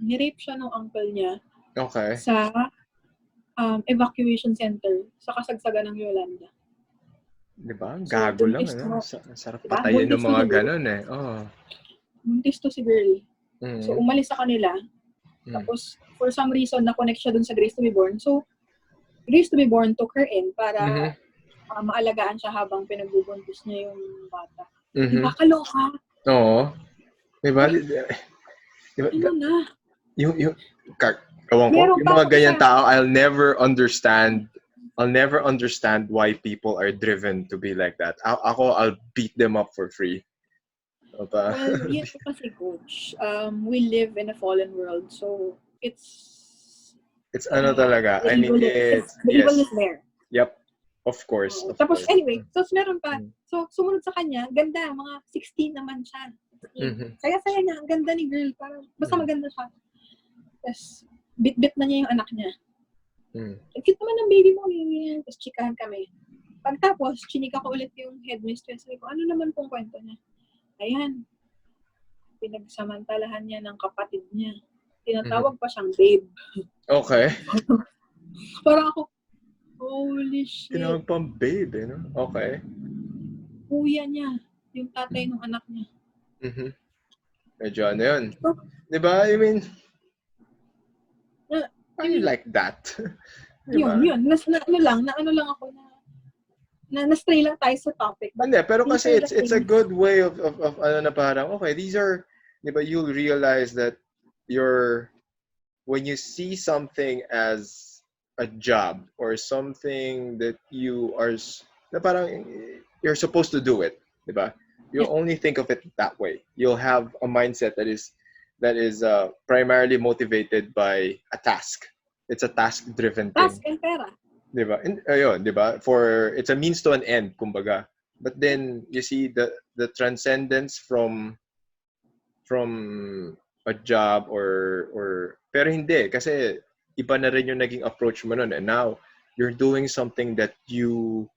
nirape siya ng uncle niya sa evacuation center sa kasagsagan ng Yolanda. Diba? Gago so, lang. Sarap diba? Patayin ng mga ganun eh. Buntis to si girl. So, umalis sa kanila. Tapos, for some reason, na-connect siya dun sa Grace to be Born. So, Grace to be born took her in para Mhm. maalagaan siya habang pinagbubuntis niya yung bata. Mhm. Diba, kaloka? Oo. Diba? Ay, Diba? ano na? Yung ewan ko, Meron yung pa mga akong ganyan isa. tao, I'll never understand why people are driven to be like that. I'll beat them up for free. Well, yun kasi, Coach. We live in a fallen world, so it's ano talaga. the I mean, evil yes. is there. Yep. Of course. Tapos anyway, so meron pa. Mm. So sumunod sa kanya, ganda, mga 16 naman siya. Mhm. Saya-saya niya, ang ganda ni girl. Parang, basta maganda siya. Tapos, bit-bit na niya yung anak niya. Ang cute naman ng baby mo. Tapos, chikahan kami. Pagtapos, chinika ko ulit yung headmistress. Sabi ko, ano naman pong kwento niya? Ayan. Pinagsamantalahan niya ng kapatid niya. Tinatawag pa siyang babe. Okay. Parang ako, holy shit. Tinawag pang babe, eh, no? Okay. Kuya niya. Yung tatay ng anak niya. Mhm. Medyo ano yun. Diba? I mean, you like that. Diba? Yun. Ano lang ako na-stray lang tayo sa topic. Hindi, pero kasi it's a good way of ano na parang, okay, these are, diba, you'll realize that when you see something as a job or something that na parang you're supposed to do it, diba? You'll only think of it that way. You'll have a mindset that is primarily motivated by a task. It's a task-driven thing. Task and pera. Diba? Ayun, diba? It's a means to an end, kumbaga. But then you see the transcendence from a job or pero hindi kasi iba na rin yung naging approach mo nun, and now you're doing something that you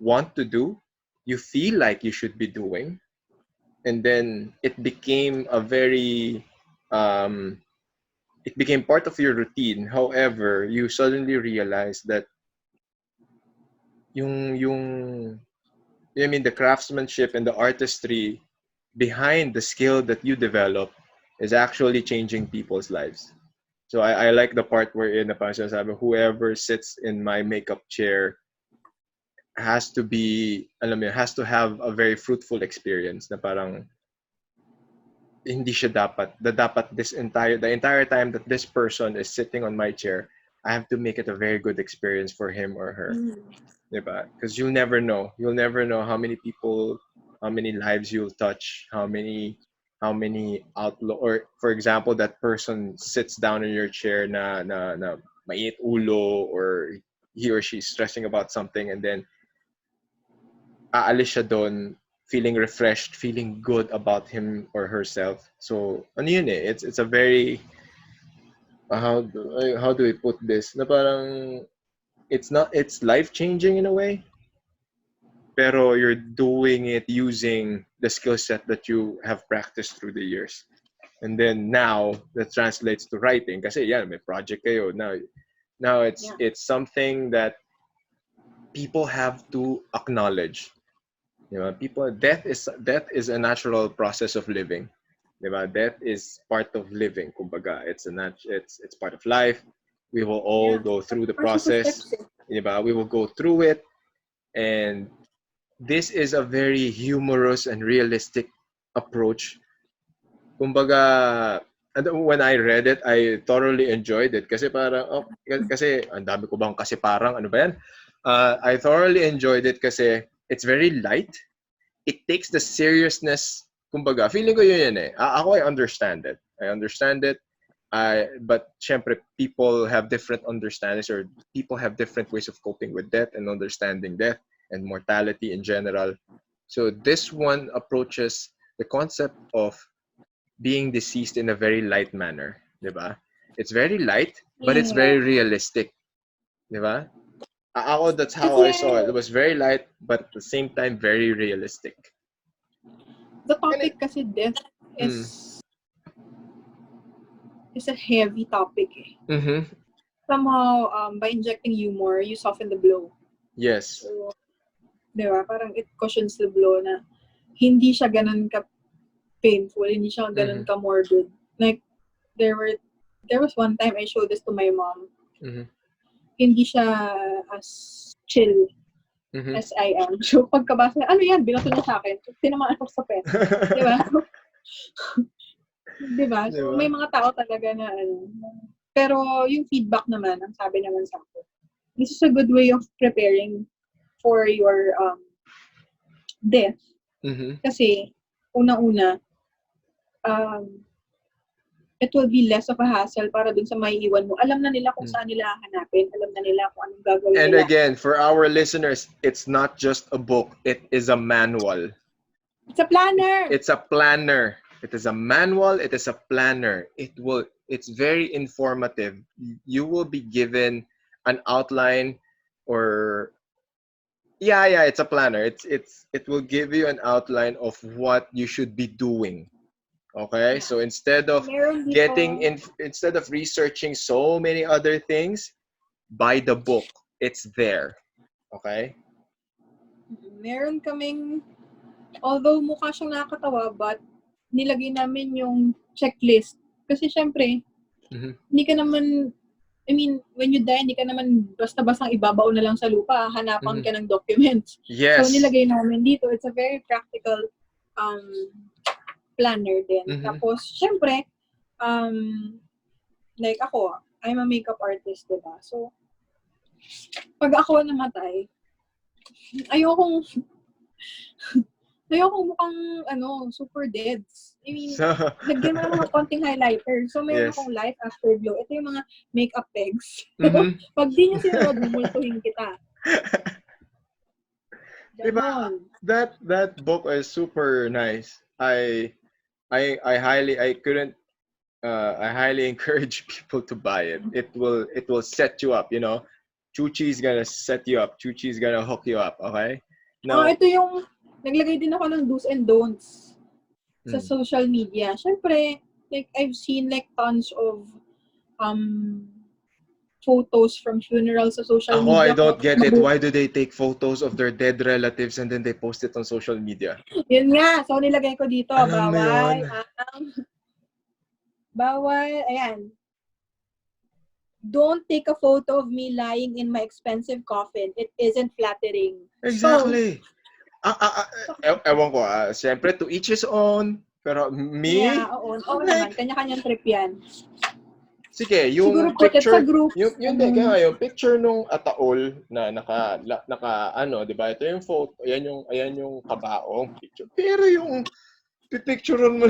want to do, you feel like you should be doing, and then it became it became part of your routine. However, you suddenly realize that the craftsmanship and the artistry behind the skill that you develop is actually changing people's lives. So I like the part wherein whoever sits in my makeup chair has to have a very fruitful experience na parang hindi siya dapat the entire time that this person is sitting on my chair, I have to make it a very good experience for him or her. Diba? Because you'll never know how many people, how many lives you'll touch, how many outlook, or for example, that person sits down in your chair na mainit ulo, or he or she is stressing about something, and then aalis siya doon feeling refreshed, feeling good about him or herself. So ano yun eh, it's a very how do we put this, na parang it's life-changing in a way, pero you're doing it using the skill set that you have practiced through the years. And then now that translates to writing kasi may project kayo. Now it's something that people have to acknowledge. Death is a natural process of living. Death is part of living. Kumbaga, it's part of life. We will all go through the process. We will go through it, and this is a very humorous and realistic approach. Kumbaga, when I read it, I thoroughly enjoyed it kasi parang kasi ang dami ko bang kasi parang ano ba yan? I thoroughly enjoyed it kasi it's very light. It takes the seriousness. Kumbaga, feeling ko yun eh. Ako, I understand it. But syempre, people have different understandings, or people have different ways of coping with death and understanding death and mortality in general. So this one approaches the concept of being deceased in a very light manner. Diba? It's very light, but it's very realistic. Diba? That's how I saw it. It was very light, but at the same time, very realistic. The topic kasi death is a heavy topic eh. Mm-hmm. Somehow, by injecting humor, you soften the blow. Yes. So, diba? Parang it cushions the blow na hindi siya ganun ka painful, hindi siya ganun ka morbid. Like, there was one time I showed this to my mom. Mm-hmm. hindi siya as chill as I am. So, pagkabasa, ano yan? Binato niya sa akin. Tinamaan ako sa pen. Di ba? Di ba? So, may mga tao talaga na ano. Pero yung feedback naman, ang sabi naman sa akin, this is a good way of preparing for your death. Kasi, una-una, it will be less of a hassle para dun sa maiiwan mo. Alam na nila kung saan nila hahanapin. Alam na nila kung anong gagawin And nila. again, for our listeners, it's not just a book. It is a manual. It's a planner. It's a planner. It is a manual. It is a planner. It's very informative. You will be given an outline or it's a planner. It will give you an outline of what you should be doing. Okay? So instead of researching so many other things, buy the book. It's there. Okay? Meron kaming, although mukha siyang nakakatawa, but nilagay namin yung checklist. Kasi syempre, hindi ka naman, I mean, when you die, hindi ka naman basta-bastang ibabaw na lang sa lupa, hanapan ka ng documents. Yes. So nilagay namin dito, it's a very practical planner din. Tapos, syempre, like ako, I'm a makeup artist, diba? So, pag ako namatay, ayokong mukhang, super deads. I mean, lagyan mo lang ng konting highlighter. So, mayroon akong life after glow. Ito yung mga makeup pegs. Pag di niya sinunod, bumultuhin kita. Diba? That book is super nice. I highly encourage people to buy it. It will set you up, Chuchie's gonna set you up. Chuchie's gonna hook you up, okay? Now, ito yung naglagay din ako ng do's and don'ts sa social media. Syempre, like I've seen like tons of photos from funerals sa social media. I don't get it. Why do they take photos of their dead relatives and then they post it on social media? Yun nga. So, nilagay ko dito. Bawal. Ayan. Don't take a photo of me lying in my expensive coffin. It isn't flattering. Exactly. Ewan ko, siyempre to each his own. Pero me? Yeah, oo naman. Kanya-kanyang trip yan. Sige, yung picture, yung picture nung ataol na naka di ba? Ito yung photo, ayan yung kabaong picture. Pero yung pipicturean mo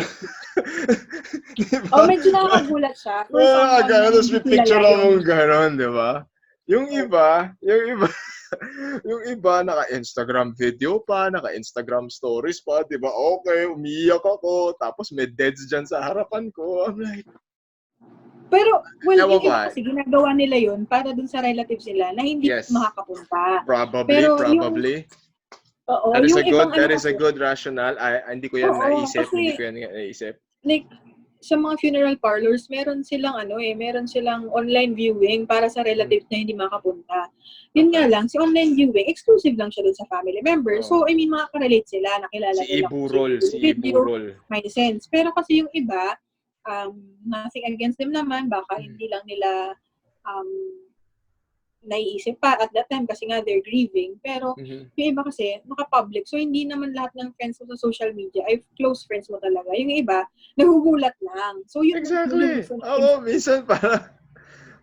diba? Medyo nakakagulat siya. Tapos pipicture mo gano'n, di ba? Yung iba, naka-Instagram video pa, naka-Instagram stories pa, di ba? Okay, umiyak ako, tapos may deads dyan sa harapan ko. I'm like, pero, yung iba kasi ginagawa nila yun para dun sa relatives nila na hindi makakapunta. Probably. Oo, that is a good rationale. Hindi ko yan naisip. Like, sa mga funeral parlors, meron silang online viewing para sa relatives na hindi makapunta. Yun nga lang, si online viewing, exclusive lang siya dun sa family members. So, I mean, makaka-relate sila, nakilala nila. Si Iburol. May sense. Pero kasi yung iba, nothing against them naman, baka hindi lang nila naiisip pa at that time kasi nga they're grieving. Pero yung iba kasi, naka-public. So, hindi naman lahat ng friends mo sa social media ay close friends mo talaga. Yung iba, nahugulat lang. So, yun. Exactly. Minsan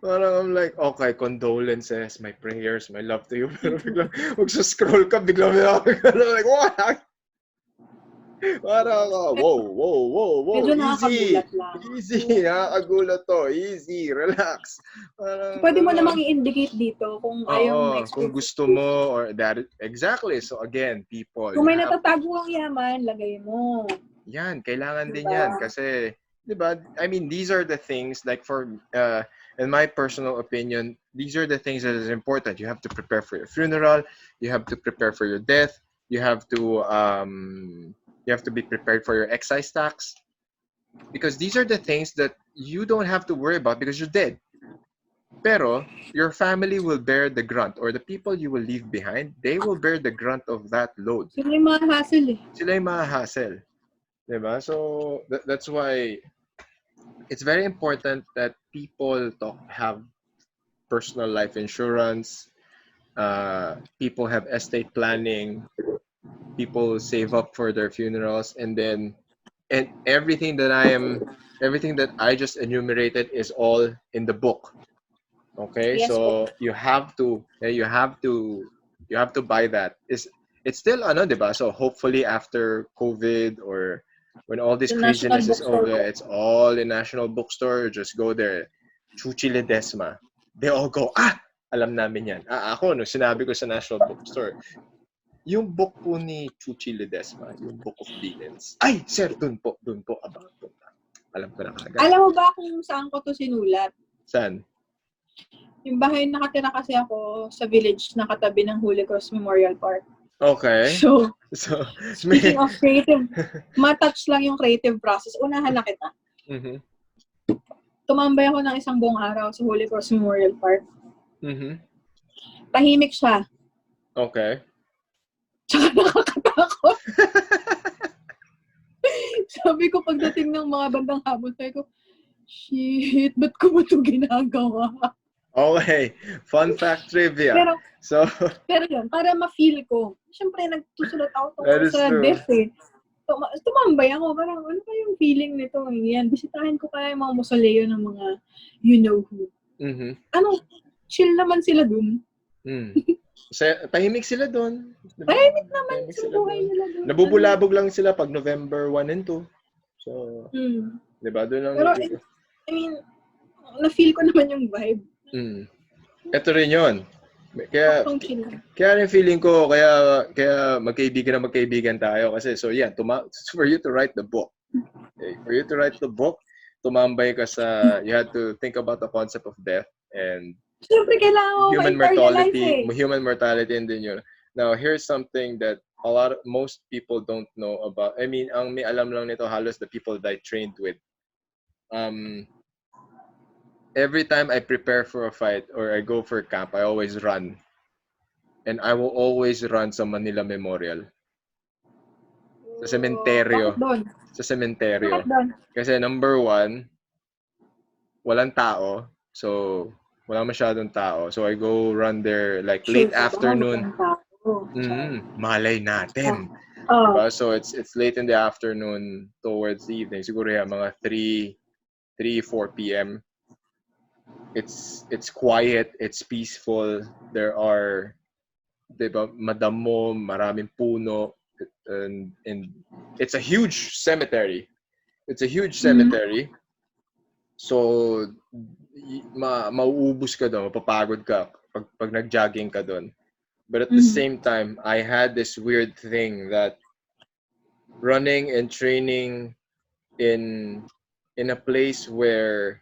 parang I'm like, okay, condolences, my prayers, my love to you. Pero biglang, mag-scroll ka, biglang like, what? Parang whoa. Medyo nakakagulat lang. Easy, nakakagulat to. Easy, relax. Parang, pwede mo namang i-indicate dito kung ayaw mo kung gusto mo or that. Exactly. So again, people. Kung may natatago ang yaman, lagay mo. Yan, kailangan din yan. Kasi, di ba, I mean, these are the things, like for, in my personal opinion, these are the things that is important. You have to prepare for your funeral. You have to prepare for your death. You have to be prepared for your excise tax, because these are the things that you don't have to worry about because you're dead. Pero your family will bear the grunt, or the people you will leave behind, they will bear the grunt of that load. Sila yung mahahassle. Sila yung mahahassle. Diba? So that's why it's very important that people have personal life insurance. People have estate planning. People save up for their funerals, and everything that I just enumerated is all in the book. Okay, Yes po. so you have to buy that. It's still ano, diba? So hopefully after COVID, or when all this The National craziness is Bookstore over, po. it's all in National Bookstore. Just go there. Chuchie Ledesma. They all go, alam namin yan. Ako, no, sinabi ko sa National Bookstore, yung book po ni Chuchie Ledesma, yung Book of Demons. Ay, sir, dun po, about po. Alam ko na kagad. Alam mo ba kung saan ko to sinulat? Saan? Yung bahay, nakatira kasi ako sa village na katabi ng Holy Cross Memorial Park. Okay. So speaking may... of creative, matouch lang yung creative process. Unahan na kita. Mm-hmm. Tumambay ako ng isang buong araw sa Holy Cross Memorial Park. Mm-hmm. Tahimik siya. Okay. Tsaka nakakatakot. Sabi ko pagdating ng mga bandang hapon, sabi ko, shit, ba't ko ba ito ginagawa? Okay. Fun fact trivia. Pero yun, para ma-feel ko. Siyempre, nagtusulat ako tungkol sa true. death eh. Tumambay ako. Parang, ano pa yung feeling nito? Yan, bisitahin ko kaya yung mga mausoleo ng mga you-know-who. Mm-hmm. Ano, chill naman sila dun. Tahimik sila dun. Tahimik naman sa buhay nila dun. Nabubulabog lang sila pag November 1 and 2. So, diba? Doon lang. Pero, I mean, na-feel ko naman yung vibe. Ito rin yun. Kaya rin feeling ko, kaya magkaibigan tayo. Kasi, so yeah, for you to write the book. Okay? For you to write the book, tumambay ka you had to think about the concept of death and siyempre, kailangan mo human mortality, and then yun. Now, here's something that most people don't know about. I mean, ang may alam lang nito halos the people that I trained with. Every time I prepare for a fight or I go for camp, I always run. And I will always run sa Manila Memorial. Sa sementeryo. Kasi number 1, walang tao. So, wala masyadong tao. So, I go run there like late afternoon. Malay natin. Diba? So, it's late in the afternoon towards the evening. Siguro mga 3, 4 p.m. It's quiet, it's peaceful. There are, diba, madamo, maraming puno, and it's a huge cemetery. So, mauubos ka doon, mapapagod ka pag nag-jogging ka doon. But at the same time, I had this weird thing that running and training in a place where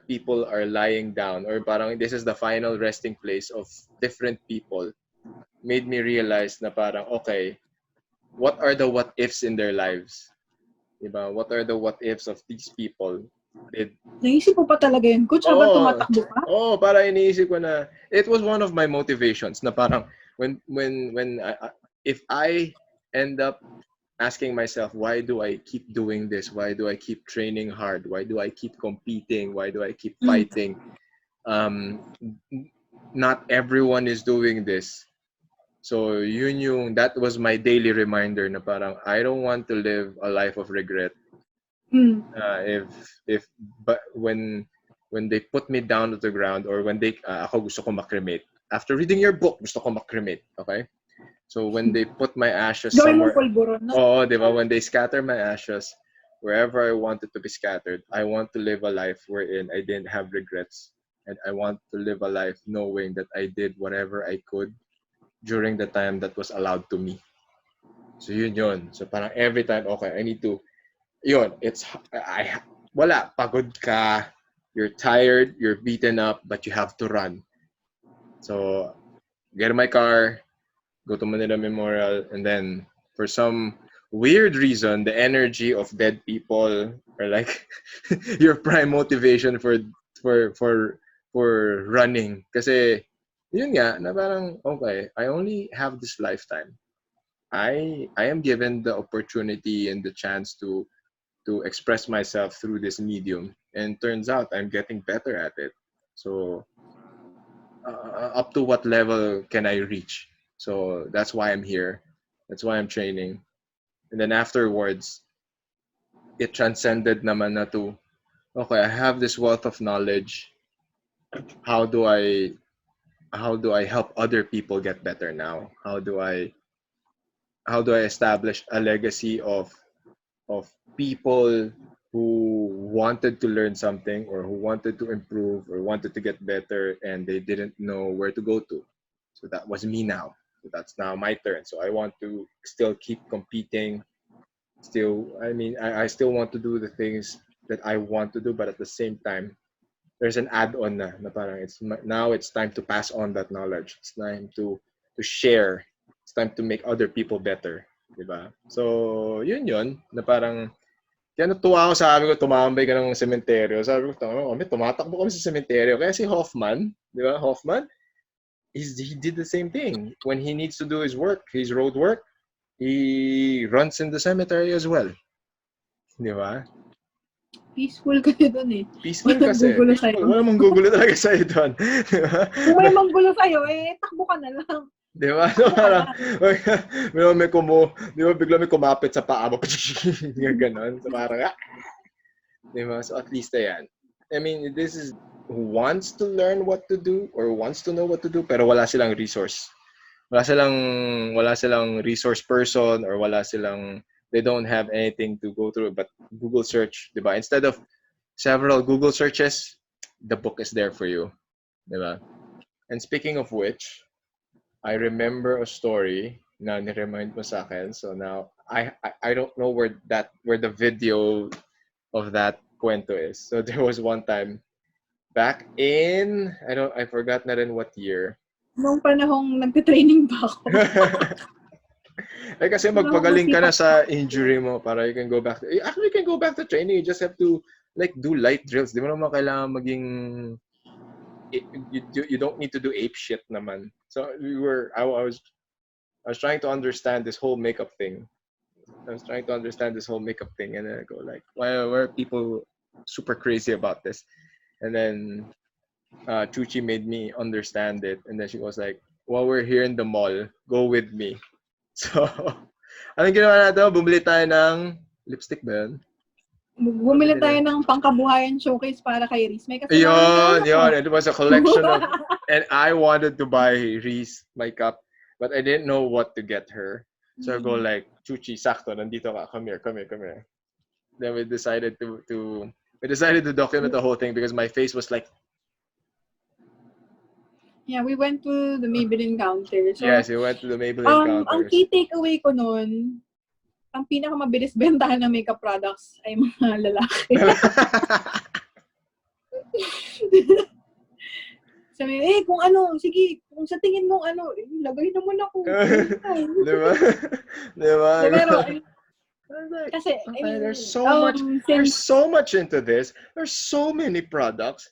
people are lying down, or parang this is the final resting place of different people, made me realize na parang, okay, what are the what ifs in their lives? Diba? What are the what ifs of these people? Naisip mo pa talaga yun, Coach, habang tumatakbo ka? Para iniisip ko na, it was one of my motivations na parang, if I end up asking myself, why do I keep doing this? Why do I keep training hard? Why do I keep competing? Why do I keep fighting? Not everyone is doing this. So that was my daily reminder na parang I don't want to live a life of regret. But when they put me down to the ground, or when ako gusto ko makremate. After reading your book, gusto ko makremate. Okay? So when they put my ashes somewhere, diba? When they scatter my ashes wherever I wanted to be scattered, I want to live a life wherein I didn't have regrets, and I want to live a life knowing that I did whatever I could during the time that was allowed to me. So yun. So parang every time, okay, I need to. Yun, pagod ka, you're tired, you're beaten up, but you have to run. So get in my car, go to Manila Memorial, and then for some weird reason, the energy of dead people are like your prime motivation for running. Kasi yun nga, na parang, okay, I only have this lifetime. I am given the opportunity and the chance to express myself through this medium, and turns out I'm getting better at it. So up to what level can I reach? So that's why I'm here. That's why I'm training. And then afterwards, it transcended naman na to, okay, I have this wealth of knowledge. How do I help other people get better now? How do I establish a legacy of people who wanted to learn something or who wanted to improve or wanted to get better and they didn't know where to go to. So that was me now. So that's now my turn. So I want to still keep competing. I still want to do the things that I want to do, but at the same time, there's an add-on na parang now it's time to pass on that knowledge. It's time to share. It's time to make other people better, 'di ba? So, yun na parang kaya natuwa ako, sabi ko tumambay ka ng sementeryo. Sabi ko, kami tumatakbo kami sa sementeryo. Kaya si Hoffman, 'di ba? Hoffman, he did the same thing. When he needs to do his work, his road work, he runs in the cemetery as well. 'Di ba? Peaceful kayo dun eh. Peaceful Walang kasi. gugulo Peaceful. sa'yo. Wala mong gugulo talaga sa'yo doon. Kung may manggulo sa'yo, takbo ka na lang. Di ba? So, parang, di ba, bigla may kumapit sa paa mo. Ganon. So, parang, di ba? So, at least, ayan. I mean, this is who wants to learn what to do or wants to know what to do, pero wala silang resource. Wala silang resource person or they don't have anything to go through but Google search, di ba? Instead of several Google searches, the book is there for you, di ba? And speaking of which, I remember a story na ni-remind mo sa akin. So now I don't know where the video of that kwento is. So there was one time back in I forgot na rin what year. Nung panahong nagte-training pa ako. Kasi magpagaling ka na sa injury mo para you can go back to, actually you can go back to training. You just have to like do light drills. Di mo naman kailangan maging you don't need to do ape shit naman. So I was trying to understand this whole makeup thing. And then I go like, why are people super crazy about this? And then Chuchie made me understand it. And then she was like, while we're here in the mall, go with me. So, anong ginawa natin? Bumili tayo ng lipstick ba yun? Bumili tayo ng pangkabuhayan showcase para kay Reese. May kasi yun. It was a collection of, and I wanted to buy Reese makeup, but I didn't know what to get her. So I go like, Chuchie, sakto, nandito ka, come here. Then we decided to document the whole thing because my face was like, yeah, we went to the Maybelline counter. So, yes, we went to the Maybelline counter. Ang key takeaway ko nun, ang pinakamabilis bentahan ng makeup products ay mga lalaki. Sabi, kung ano, sige, kung sa tingin mo lagay naman ako. Diba? Pero, kasi, okay, there's so much into this. There's so many products.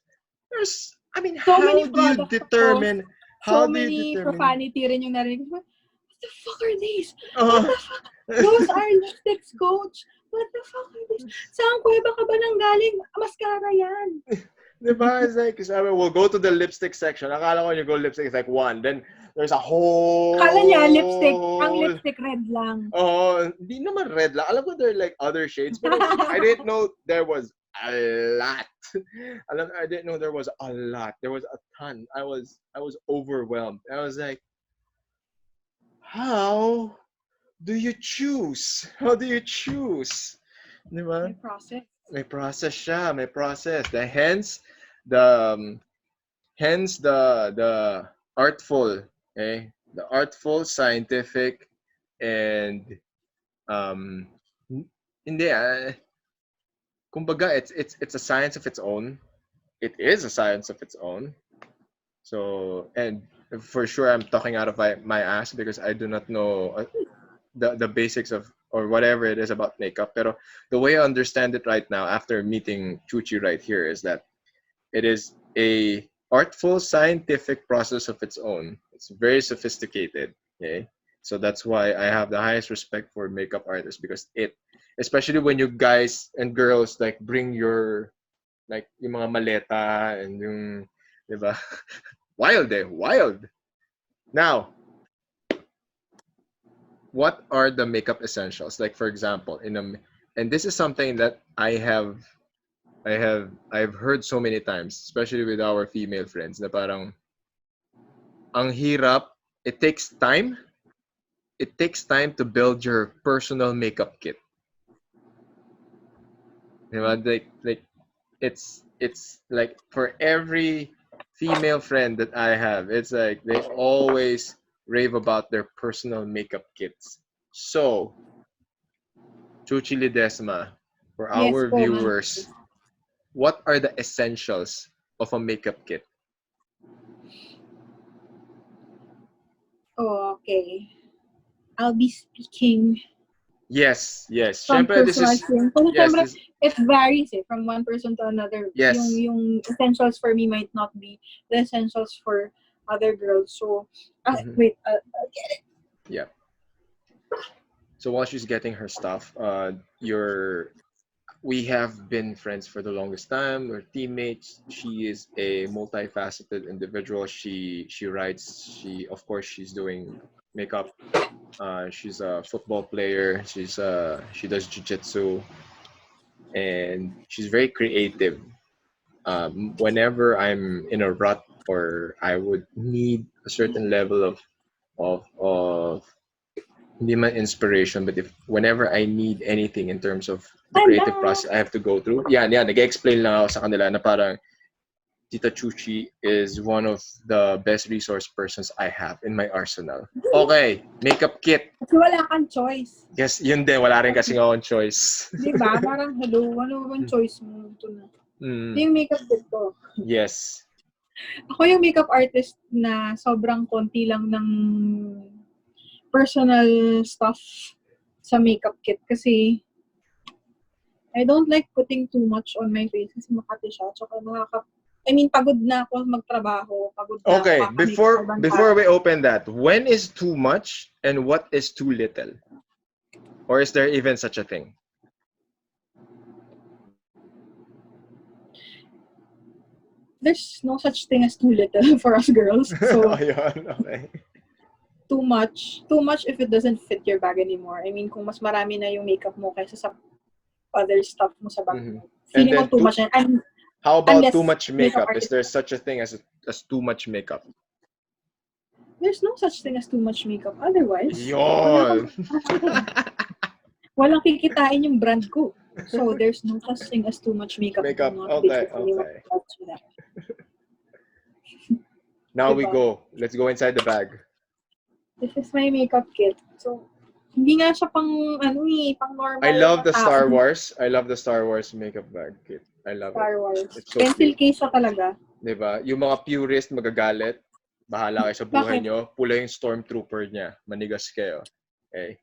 How do you determine? So many profanity rin yung narinig ko. What the fuck are these? What the fuck? Those are lipsticks, coach. What the fuck are these? Saan kuweba ka ba nang galing? Mascara yan. Diba? It's like, we'll go to the lipstick section. Akala ko you go lipstick, it's like one. Then, there's a whole... Kala niya, ang lipstick red lang. Hindi naman red lang. Alam ko there are like other shades, but I didn't know there was a lot. I didn't know there was a lot. There was a ton. I was overwhelmed. I was like, how do you choose? Diba? May process. May process siya. May process. Hence the artful, the artful, scientific, and hindi kumbaga it's a science of its own. It is a science of its own. So, and for sure I'm talking out of my ass because I do not know the basics of or whatever it is about makeup. Pero the way I understand it right now after meeting Chuchie right here is that it is a artful scientific process of its own. It's very sophisticated. Okay, so that's why I have the highest respect for makeup artists because especially when you guys and girls like bring your like yung mga maleta and yung, diba? Wild eh. Wild. Now, what are the makeup essentials? Like for example, and this is something that I've heard so many times, especially with our female friends, na parang ang hirap. It takes time. It takes time to build your personal makeup kit. You know, like it's like for every female friend that I have, it's like they always rave about their personal makeup kits. So, Chuchie Ledesma, for Yes our po, ma'am. viewers, what are the essentials of a makeup kit? Oh, okay. I'll be speaking Yes. from Syempre, this personal is experience. Kasi yes, syempre, this it varies from one person to another. yes. Yung essentials for me might not be the essentials for other girls. So, Mhm. wait, Yeah. So while she's getting her stuff, we have been friends for the longest time. We're teammates. She is a multifaceted individual. She writes. She's doing makeup. She's a football player. She does jiu-jitsu, and she's very creative. Whenever I'm in a rut or I would need a certain level of hindi man inspiration, but if whenever I need anything in terms of the creative ala! process I have to go through, nag-explain lang ako sa kanila na parang Tita Chuchie is one of the best resource persons I have in my arsenal. Okay, makeup kit. Kasi wala kang choice. Yes, yun din. Wala rin kasi akong choice. Diba? Parang, hello, ano bang choice mo? Ito na. Ito yung makeup kit ko. Yes. Ako yung makeup artist na sobrang konti lang ng personal stuff sa makeup kit kasi I don't like putting too much on my face kasi makati siya. Tsaka pagod na ako magtrabaho. Pagod na Okay, ako before we open that, when is too much and what is too little? Or is there even such a thing? There's no such thing as too little for us girls. So, Ayun, okay. too much if it doesn't fit your bag anymore. I mean, kung mas marami na yung makeup mo kaysa sa other stuff mo sa bag mo. Feeling mo too much. How about unless too much makeup? artist- Is there such a thing as too much makeup? There's no such thing as too much makeup. Otherwise, Yon. walang kikitain yung brand ko. So, there's no such thing as too much makeup. Okay. Now we go. Let's go inside the bag. This is my makeup kit. So, hindi nga siya pang normal. I love the Star Wars. I love the Star Wars makeup bag kit. I love Star Wars. It's so Pencil cute. case siya talaga. Diba? Yung mga purist magagalit. Bahala kayo sa buhay Bakit? nyo. Pula yung stormtrooper niya. Manigas kayo. Okay.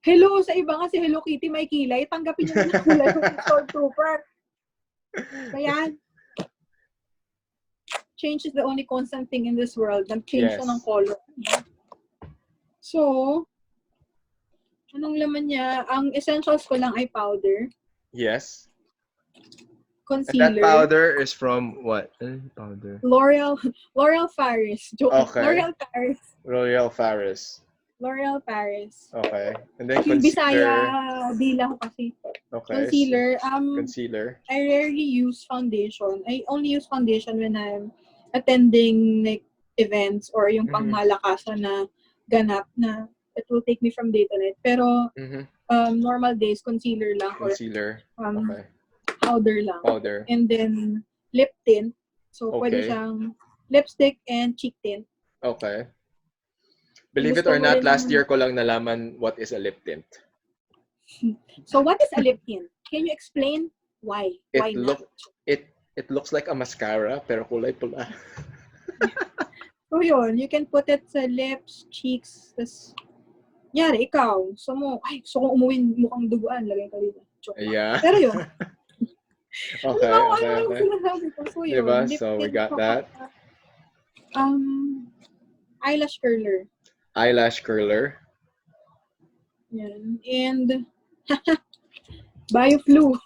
Hello, sa iba nga si Hello Kitty may kilay. Tanggapin nyo na kulay yung stormtrooper. Kaya, change is the only constant thing in this world. Nag-change siya ng color. So, anong laman niya? Ang essentials ko lang ay powder. Yes. Concealer. And that powder is from what? Powder. L'Oreal Paris. Okay. L'Oreal Paris. Okay. And then Yung concealer. Bisaya, dila ko kasi. Okay. Concealer. Concealer. I rarely use foundation. I only use foundation when I'm attending like events or yung pangmalakasan na ganap na it will take me from day to night. Pero normal days, concealer lang. Concealer. Okay. Powder lang. And then lip tint. So, pwede siyang lipstick and cheek tint. Okay. Believe it or not, last year ko lang nalaman what is a lip tint. So, what is a lip tint? Can you explain why? Why not? It looks like a mascara, pero kulay pula. So, yun. You can put it sa lips, cheeks, tas yari, ikaw. So kung umuwin mukhang duguan, lagay ka dito. Yeah. Pero yun. Okay. So, yun. Diba? So, we got that. Eyelash curler. Yan. And BioFlu.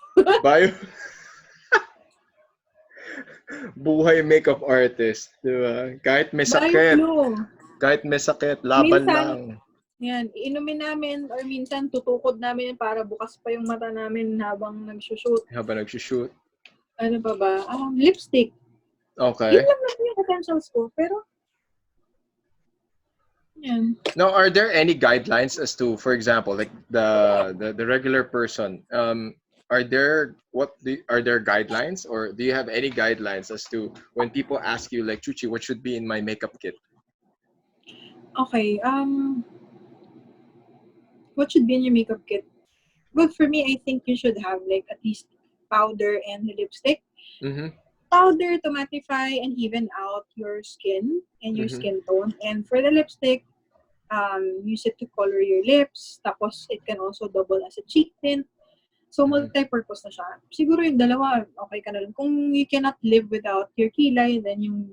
Buhay makeup artist, di ba? Kahit may sakit, laban minsan, lang. Yan, iinumin namin or minsan tutukod namin para bukas pa yung mata namin habang nagsushoot. Ano pa ba? Lipstick. Okay. Yun lang naman yung potentials ko. Pero, yan. Now, are there any guidelines as to, for example, like the regular person? Are there guidelines, or do you have any guidelines as to when people ask you like, Chuchie, what should be in my makeup kit? Okay. What should be in your makeup kit? Well, for me, I think you should have like at least powder and lipstick. Mm-hmm. Powder to mattify and even out your skin and your skin tone. And for the lipstick, use it to color your lips. Tapos, it can also double as a cheek tint. So, multi-purpose na siya. Siguro yung dalawa, okay ka na lang. Kung you cannot live without your kilay, then yung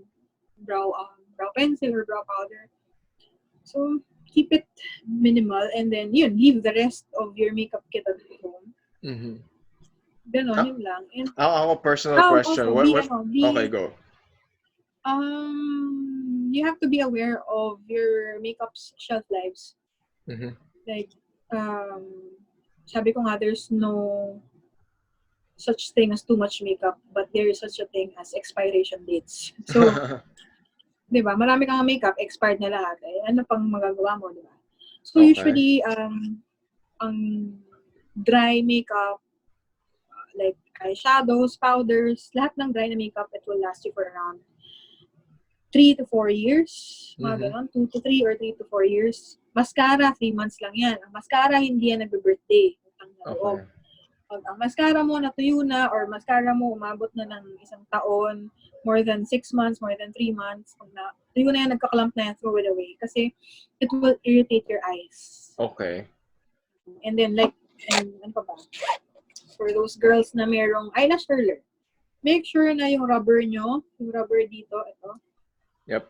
brow pencil or brow powder. So, keep it minimal and then, leave the rest of your makeup kit at home. Mm-hmm. Ganon, yun lang. And, ako, personal question. Also, okay, go. You have to be aware of your makeup's shelf lives. Mm-hmm. Like, sabi ko nga, there's no such thing as too much makeup, but there is such a thing as expiration dates. So, di ba, marami kang makeup, expired na lahat. Eh, ano pang magagawa mo, di ba? So, usually, ang dry makeup, like eyeshadows, powders, lahat ng dry na makeup, it will last you for around 3 to 4 years. Mga ganon, 2 to 3 or 3 to 4 years. Mascara, 3 months lang yan. Ang mascara, hindi yan nagbe-birthday. Okay. Pag ang mascara mo natuyo na or mascara mo umabot na ng 1 taon, more than 6 months, more than 3 months, pag natuyo na yan, nagka-clump na yan, throw it away. Kasi it will irritate your eyes. Okay. And then ano pa ba? For those girls na merong eyelash curler, make sure na yung rubber nyo, yung rubber dito, ito. Yep.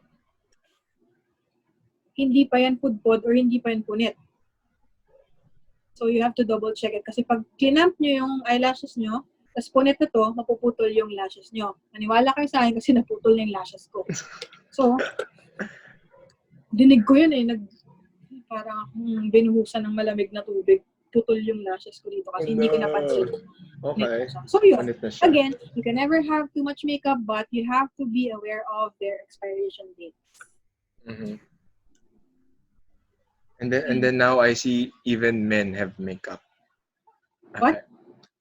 Hindi pa yan pudpod or hindi pa yan punit. So, you have to double check it. Kasi pag clamp nyo yung eyelashes nyo, tapos punit na to, mapuputol yung lashes nyo. Naniwala kayo sa akin kasi naputol na yung lashes ko. So, dinig ko yun eh. Parang akong binuhusan ng malamig na tubig. Putol yung lashes ko dito kasi hindi ko napansin. Okay. So yun, again, you can never have too much makeup, but you have to be aware of their expiration date. Mm-hmm. And then now I see even men have makeup. What?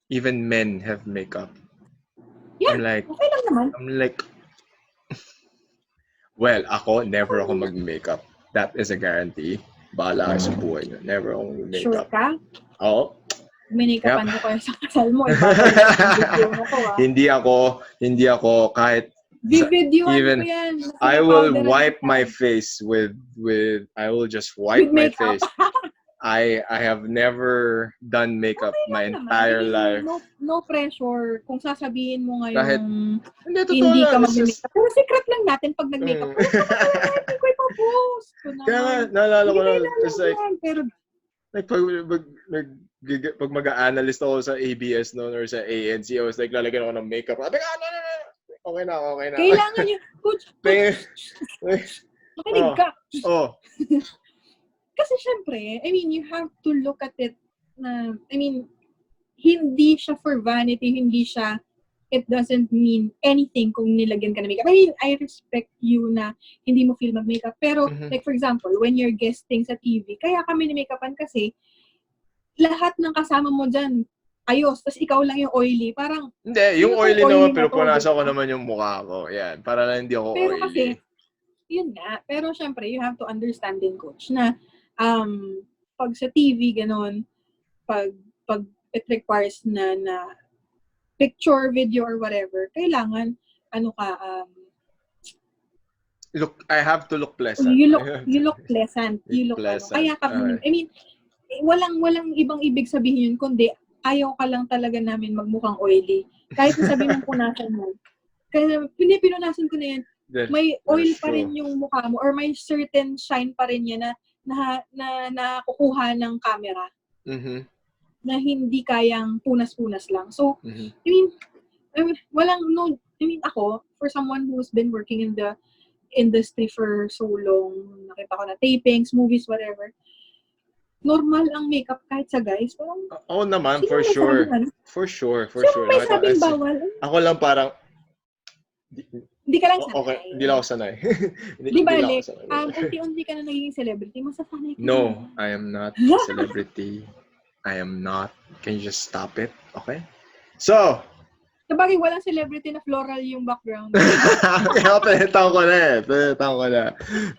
Even men have makeup. Yeah, I'm like, okay lang naman. I'm like, well, ako, never ako mag-makeup. That is a guarantee. Bahala kayo sa buhay nyo. Never ako mag-makeup. Sure ka? Oo. Minikapan mo kayo sa kasal mo. Hindi ako kahit Even ko yan. I will wipe my face with I will just wipe my face. I have never done makeup my entire life. No pressure. Kung sasabihin mo ngayon kahit, hindi ka mag-makeup. Pero secret lang natin pag nag-makeup. Hindi ko ipapost. Kaya naalala ko na, it's like, pero, like pag mag-a-analyst ako sa ABS noon or sa ANC, I was like, lalagyan ako ng makeup. Sabi ka, no. Okay na. Kailangan yung, coach. Makinig ka. Oh. Kasi syempre, I mean, you have to look at it na, I mean, hindi siya for vanity, it doesn't mean anything kung nilagyan ka ng makeup. I mean, I respect you na hindi mo feel mag-makeup. Pero, like for example, when you're guesting sa TV, kaya kami ni-makeupan kasi, lahat ng kasama mo dyan, ayos, tapos ikaw lang yung oily. Parang, hindi, yung oily naman, pero punasan ko naman yung mukha ko. Yan, para lang hindi ako pero oily. Kasi, yun nga. Pero syempre, you have to understand din, coach, na pag sa TV, ganon, pag it requires na picture, video, or whatever, kailangan, I have to look pleasant. You look pleasant. Pleasant. Kaya kami, I mean, walang ibang ibig sabihin yun, kundi, ayaw ka lang talaga namin magmukhang oily. Kahit nasabi mong punasan mo. Kaya hindi pinunasan ko na yan. May oil pa rin yung mukha mo or may certain shine pa rin yan na nakukuha ng camera. Mm-hmm. Na hindi kayang punas-punas lang. So, I mean, I mean, ako, for someone who's been working in the industry for so long, nakita ko na tapings, movies, whatever, normal ang makeup kahit sa guys. Parang, Oo naman, sino for may sure. sabing ano? For sure. Sino may sabing bawal? Ako lang parang, Hindi ka lang sanay. okay, hindi lang ako sanay. Di lang bale, ako sanay. unti-unti ka na naging celebrity, masasanay ka No, na. I am not a celebrity. I am not. Can you just stop it? Okay? So, Sabagay, walang celebrity na floral yung background. kaya palitan ko na.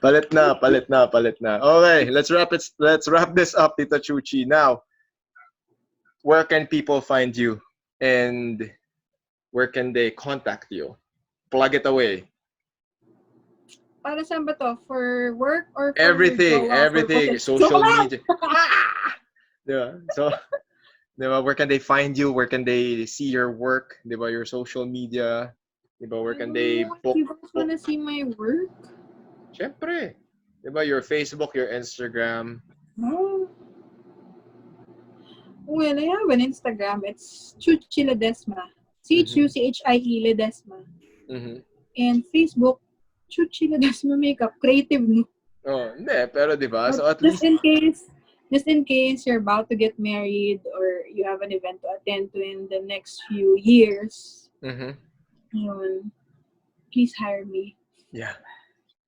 Palit na. Okay, let's wrap this up, Tita Chuchie. Now, where can people find you and where can they contact you? Plug it away. Para saan ba to? For work or for Everything. Social media. Diba? So, diba, where can they find you? Where can they see your work? Diba, your social media? Diba, where can they book? You guys wanna see my work? Syempre. Diba, your Facebook, your Instagram. Oh. Well, I have an Instagram. It's Chuchie Ledesma. Chuchie Ledesma. Mm-hmm. And Facebook, Chuchie Ledesma Makeup. Creative, no? Oh, hindi. Pero diba, so at just least... Just in case you're about to get married or you have an event to attend to in the next few years, please hire me. Yeah.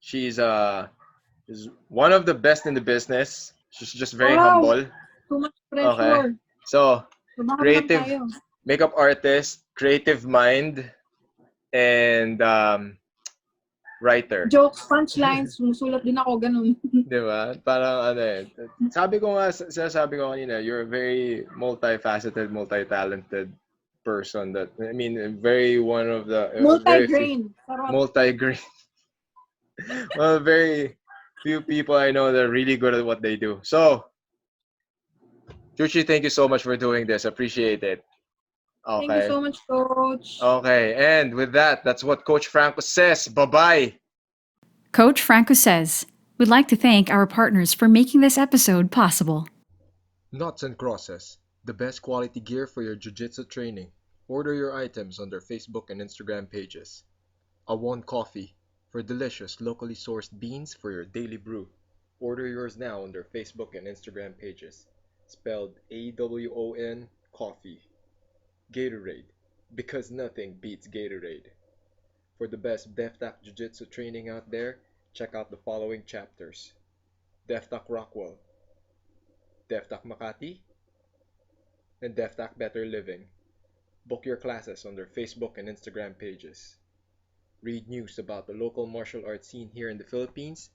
She's is one of the best in the business. She's just very humble. Too much pressure. Okay. So, creative tayo. makeup artist, creative mind, and writer. Jokes, punchlines, sumusulat din ako, ganun. Diba? Parang sinasabi ko kanina, you're a very multifaceted, multi-talented person that, I mean, very one of the... Multi-grain. Multi-grain. Well, very few people I know that are really good at what they do. So, Chuchie, thank you so much for doing this. Appreciate it. Okay. Thank you so much, Coach. Okay, and with that, that's what Coach Franco says. Bye-bye. Coach Franco Says. We'd like to thank our partners for making this episode possible. Knots and Crosses, the best quality gear for your jiu-jitsu training. Order your items on their Facebook and Instagram pages. Awon Coffee, for delicious locally sourced beans for your daily brew. Order yours now on their Facebook and Instagram pages. Spelled AWON Coffee. Gatorade, because nothing beats Gatorade. For the best DefTac Jiu-Jitsu training out there, check out the following chapters. DefTac Rockwell, DefTac Makati, and DefTac Better Living. Book your classes on their Facebook and Instagram pages. Read news about the local martial arts scene here in the Philippines.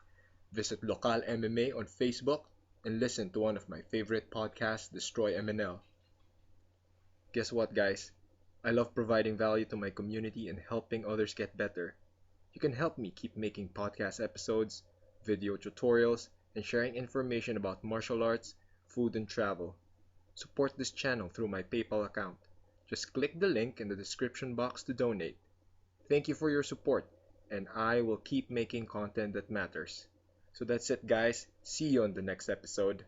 Visit Local MMA on Facebook and listen to one of my favorite podcasts, Destroy MNL. Guess what, guys? I love providing value to my community and helping others get better. You can help me keep making podcast episodes, video tutorials, and sharing information about martial arts, food, and travel. Support this channel through my PayPal account. Just click the link in the description box to donate. Thank you for your support, and I will keep making content that matters. So that's it, guys. See you on the next episode.